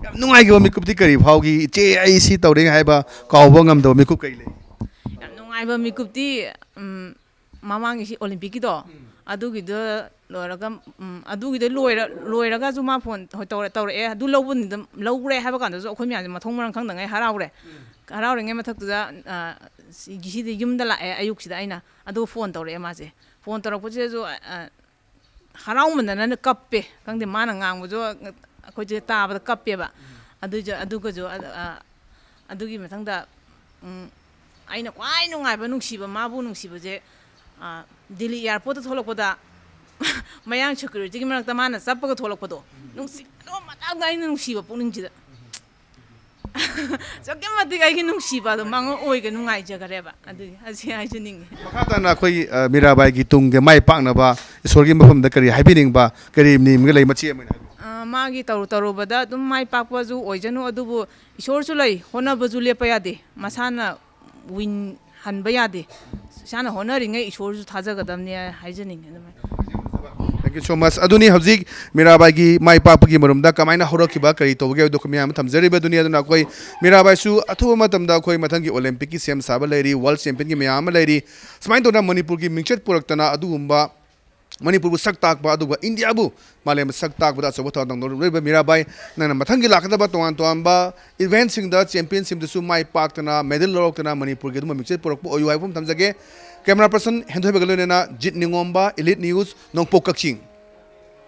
ꯌꯥꯝ ꯅꯨꯡꯉꯥꯏꯈꯤꯕ ꯃꯤꯀꯨꯞꯇꯤ ꯀꯔꯤ ꯐꯥꯎꯈꯤ ꯏꯆꯦ ꯑꯩ ꯁꯤ ꯇꯧꯔꯦ ꯍꯥꯏꯕ ꯀꯥꯎꯕ ꯉꯝꯗꯕ ꯃꯤꯀꯨꯞ ꯀꯔꯤ ꯂꯩ ꯌꯥꯝ ꯅꯨꯡꯉꯥꯏꯕ ꯃꯤꯀꯨꯞꯇꯤ ꯃꯃꯥꯡꯒꯤ ꯑꯣꯂꯦꯝꯄꯤꯛꯀꯤꯗꯣ ꯑꯗꯨꯒꯤꯗꯣ ꯂꯣꯏꯔꯒꯁꯨ ꯃꯥ ꯐꯣꯟ ꯍꯣꯏ ꯇꯧꯔꯛꯑꯦ ꯑꯗꯨ ꯂꯧꯈ꯭ꯔꯦ ꯍꯥꯏꯕ ꯀꯥꯟꯗꯁꯨ ꯑꯩꯈꯣꯏ ꯃꯌꯥꯝꯁꯦ ꯃꯊꯣꯡ ꯃꯔꯝ ꯈꯪꯗꯉꯩ ꯍꯔꯥꯎꯔꯤꯉꯩ ꯃꯊꯛꯇꯨꯗ ꯁꯤꯗ ꯌꯨꯝꯗ ꯂꯥꯛꯑꯦ ꯑꯌꯨꯛꯁꯤꯗ ꯑꯩꯅ ꯑꯗꯨꯒ ꯐꯣꯟ ꯇꯧꯔꯛꯑꯦ ꯃꯥꯁꯦ ꯐꯣꯟ ꯇꯧꯔꯛꯄꯁꯤꯗꯁꯨ ꯍꯔꯥꯎꯃꯟꯗꯅ ꯀꯞꯄꯦ ꯈꯪꯗꯦ ꯃꯥꯅ ꯉꯥꯡꯕꯁꯨ ꯑꯩꯈꯣꯏꯁꯦ ꯇꯥꯕꯗ ꯀꯞꯄꯦꯕ ꯑꯗꯨꯒꯤ ꯃꯊꯪꯗ ꯑꯩꯅ ꯈ꯭ꯋꯥꯏ ꯅꯨꯡꯉꯥꯏꯕ ꯅꯨꯡꯁꯤꯕ ꯃꯥꯕꯨ ꯅꯨꯡꯁꯤꯕꯁꯦ ꯗꯤꯜꯂꯤ ꯏꯌꯥꯔꯄꯣꯔꯠꯇ ꯊꯣꯛꯂꯛꯄꯗ ꯃꯌꯥꯡ ꯁꯦꯀ꯭ꯌꯨꯔꯤꯇꯤꯒꯤ ꯃꯔꯛꯇ ꯃꯥꯅ ꯆꯞꯄꯒ ꯊꯣꯛꯂꯛꯄꯗꯣ ꯑꯗꯨ ꯃꯇꯥꯡꯗ ꯑꯩꯅ ꯅꯨꯡꯁꯤꯕ ꯄꯨꯛꯅꯤꯡꯁꯤꯗ ꯆꯛꯀꯤ ꯃꯇꯤꯛ ꯑꯩꯒꯤ ꯅꯨꯡꯁꯤꯕ ꯑꯗꯣ ꯃꯉꯣꯟ ꯑꯣꯏꯒ ꯅꯨꯡꯉꯥꯏꯖꯈꯔꯦꯕ ꯑꯗꯨꯒꯤ ꯑꯁꯤ ꯍꯥꯏꯖꯅꯤꯡꯉꯤ ꯃꯈꯥ ꯇꯥꯅ ꯑꯩꯈꯣꯏ ꯃꯤꯔꯥꯕꯥꯏꯒꯤ ꯇꯨꯡꯒꯤ ꯃꯥꯏ ꯄꯥꯛꯅꯕ ꯏꯁꯣꯔꯒꯤ ꯃꯐꯝꯗ ꯀꯔꯤ ꯍꯥꯏꯕꯤꯅꯤꯡꯕ ꯀꯔꯤ ꯅꯤꯝꯒ ꯂꯩ ꯃꯆꯦ ꯑꯃ ꯃꯥꯒꯤ ꯇꯧꯔꯨꯕꯗ ꯑꯗꯨꯝ ꯃꯥꯏ ꯄꯥꯛꯄꯁꯨ ꯑꯣꯏꯖꯅꯨ ꯑꯗꯨꯕꯨ ꯏꯁꯣꯔꯁꯨ ꯂꯩ ꯍꯣꯠꯅꯕꯁꯨ ꯂꯦꯞꯄ ꯌꯥꯗꯦ ꯃꯁꯥꯅ ꯋꯤꯟ ꯍꯟꯕ ꯌꯥꯗꯦ ꯏꯁꯥꯅ ꯍꯣꯠꯅꯔꯤꯉꯩ ꯏꯁꯣꯔꯁꯨ ꯊꯥꯖꯒꯗꯕꯅꯤ ꯍꯥꯏꯖꯅꯤꯡꯉꯤ ꯑꯗꯨꯃꯥꯏꯅ ꯊꯦꯡꯛ ꯌꯨ ꯁꯣ ꯃꯆ ꯑꯗꯨꯅꯤ ꯍꯧꯖꯤꯛ ꯃꯤꯔꯥꯕꯥꯏꯒꯤ ꯃꯥꯏ ꯄꯥꯛꯄꯒꯤ ꯃꯔꯝꯗ ꯀꯃꯥꯏꯅ ꯍꯧꯔꯛꯈꯤꯕ ꯀꯔꯤ ꯇꯧꯕꯒꯦ ꯍꯥꯏꯕꯗꯣ ꯑꯩꯈꯣꯏ ꯃꯌꯥꯝ ꯊꯝꯖꯔꯤꯕꯗꯨꯅꯤ ꯑꯗꯨꯅ ꯑꯩꯈꯣꯏ ꯃꯤꯔꯥꯕꯥꯏꯁꯨ ꯑꯊꯨꯕ ꯃꯇꯝꯗ ꯑꯩꯈꯣꯏ ꯃꯊꯪꯒꯤ ꯑꯣꯂꯦꯝꯄꯤꯛꯀꯤ ꯁꯦꯝ ꯁꯥꯕ ꯂꯩꯔꯤ ꯋꯥꯔꯜड ꯆꯦꯝꯄꯤꯌꯟꯒꯤ ꯃꯌꯥꯝ ꯑꯃ ꯂꯩꯔꯤ ꯁꯨꯃꯥꯏꯅ ꯇꯧꯗꯅ ꯃꯅꯤꯄꯨꯔꯒꯤ ꯃꯤꯡꯆꯠ ꯄꯨꯔꯛꯇꯅ ꯑꯗꯨꯒꯨꯝꯕ ꯃꯅꯤꯄꯨꯔꯕꯨ ꯁꯛ ꯇꯥꯛꯄ ꯑꯗꯨꯒ ꯏꯟꯗꯤꯌꯥꯕꯨ ꯃꯥꯂꯦꯝꯗ ꯁꯛ ꯇꯥꯛꯄꯗ ꯑꯆꯧꯕ ꯊꯧꯗꯥꯡ ꯂꯧꯔꯤꯕ ꯃꯤꯔꯥꯕꯥꯏ ꯅꯪꯅ ꯃꯊꯪꯒꯤ ꯂꯥꯛꯀꯗꯕ ꯇꯣꯉꯥꯟ ꯇꯣꯉꯥꯟꯕ ꯏꯚꯦꯟꯠꯁꯤꯡꯗ ꯆꯦꯝꯄꯤꯌꯟꯁꯤꯞꯇꯁꯨ ꯃꯥꯏ ꯄꯥꯛꯇꯅ ꯃꯦꯗꯜ ꯂꯧꯔꯛꯇꯅ ꯃꯅꯤꯄꯨꯔꯒꯤ ꯑꯗꯨꯝꯕ ꯃꯤꯡꯆꯠ ꯄꯨꯔꯛꯄ ꯑꯣꯏꯌꯨ ꯍꯥꯏꯕ ꯑꯃ ꯊꯝꯖꯒꯦ ꯀꯦꯃꯦꯔꯥ ꯄꯔꯁꯟ ꯍꯦꯟꯊꯣꯏꯕꯒ ꯂꯣꯏꯅꯅ ꯖꯤꯠ ꯅꯤꯉꯣꯝꯕ ꯏꯂꯤꯠ ꯅ꯭ꯌꯨꯁ ꯅꯣꯡꯄꯣꯛ ꯀꯛꯆꯤꯡ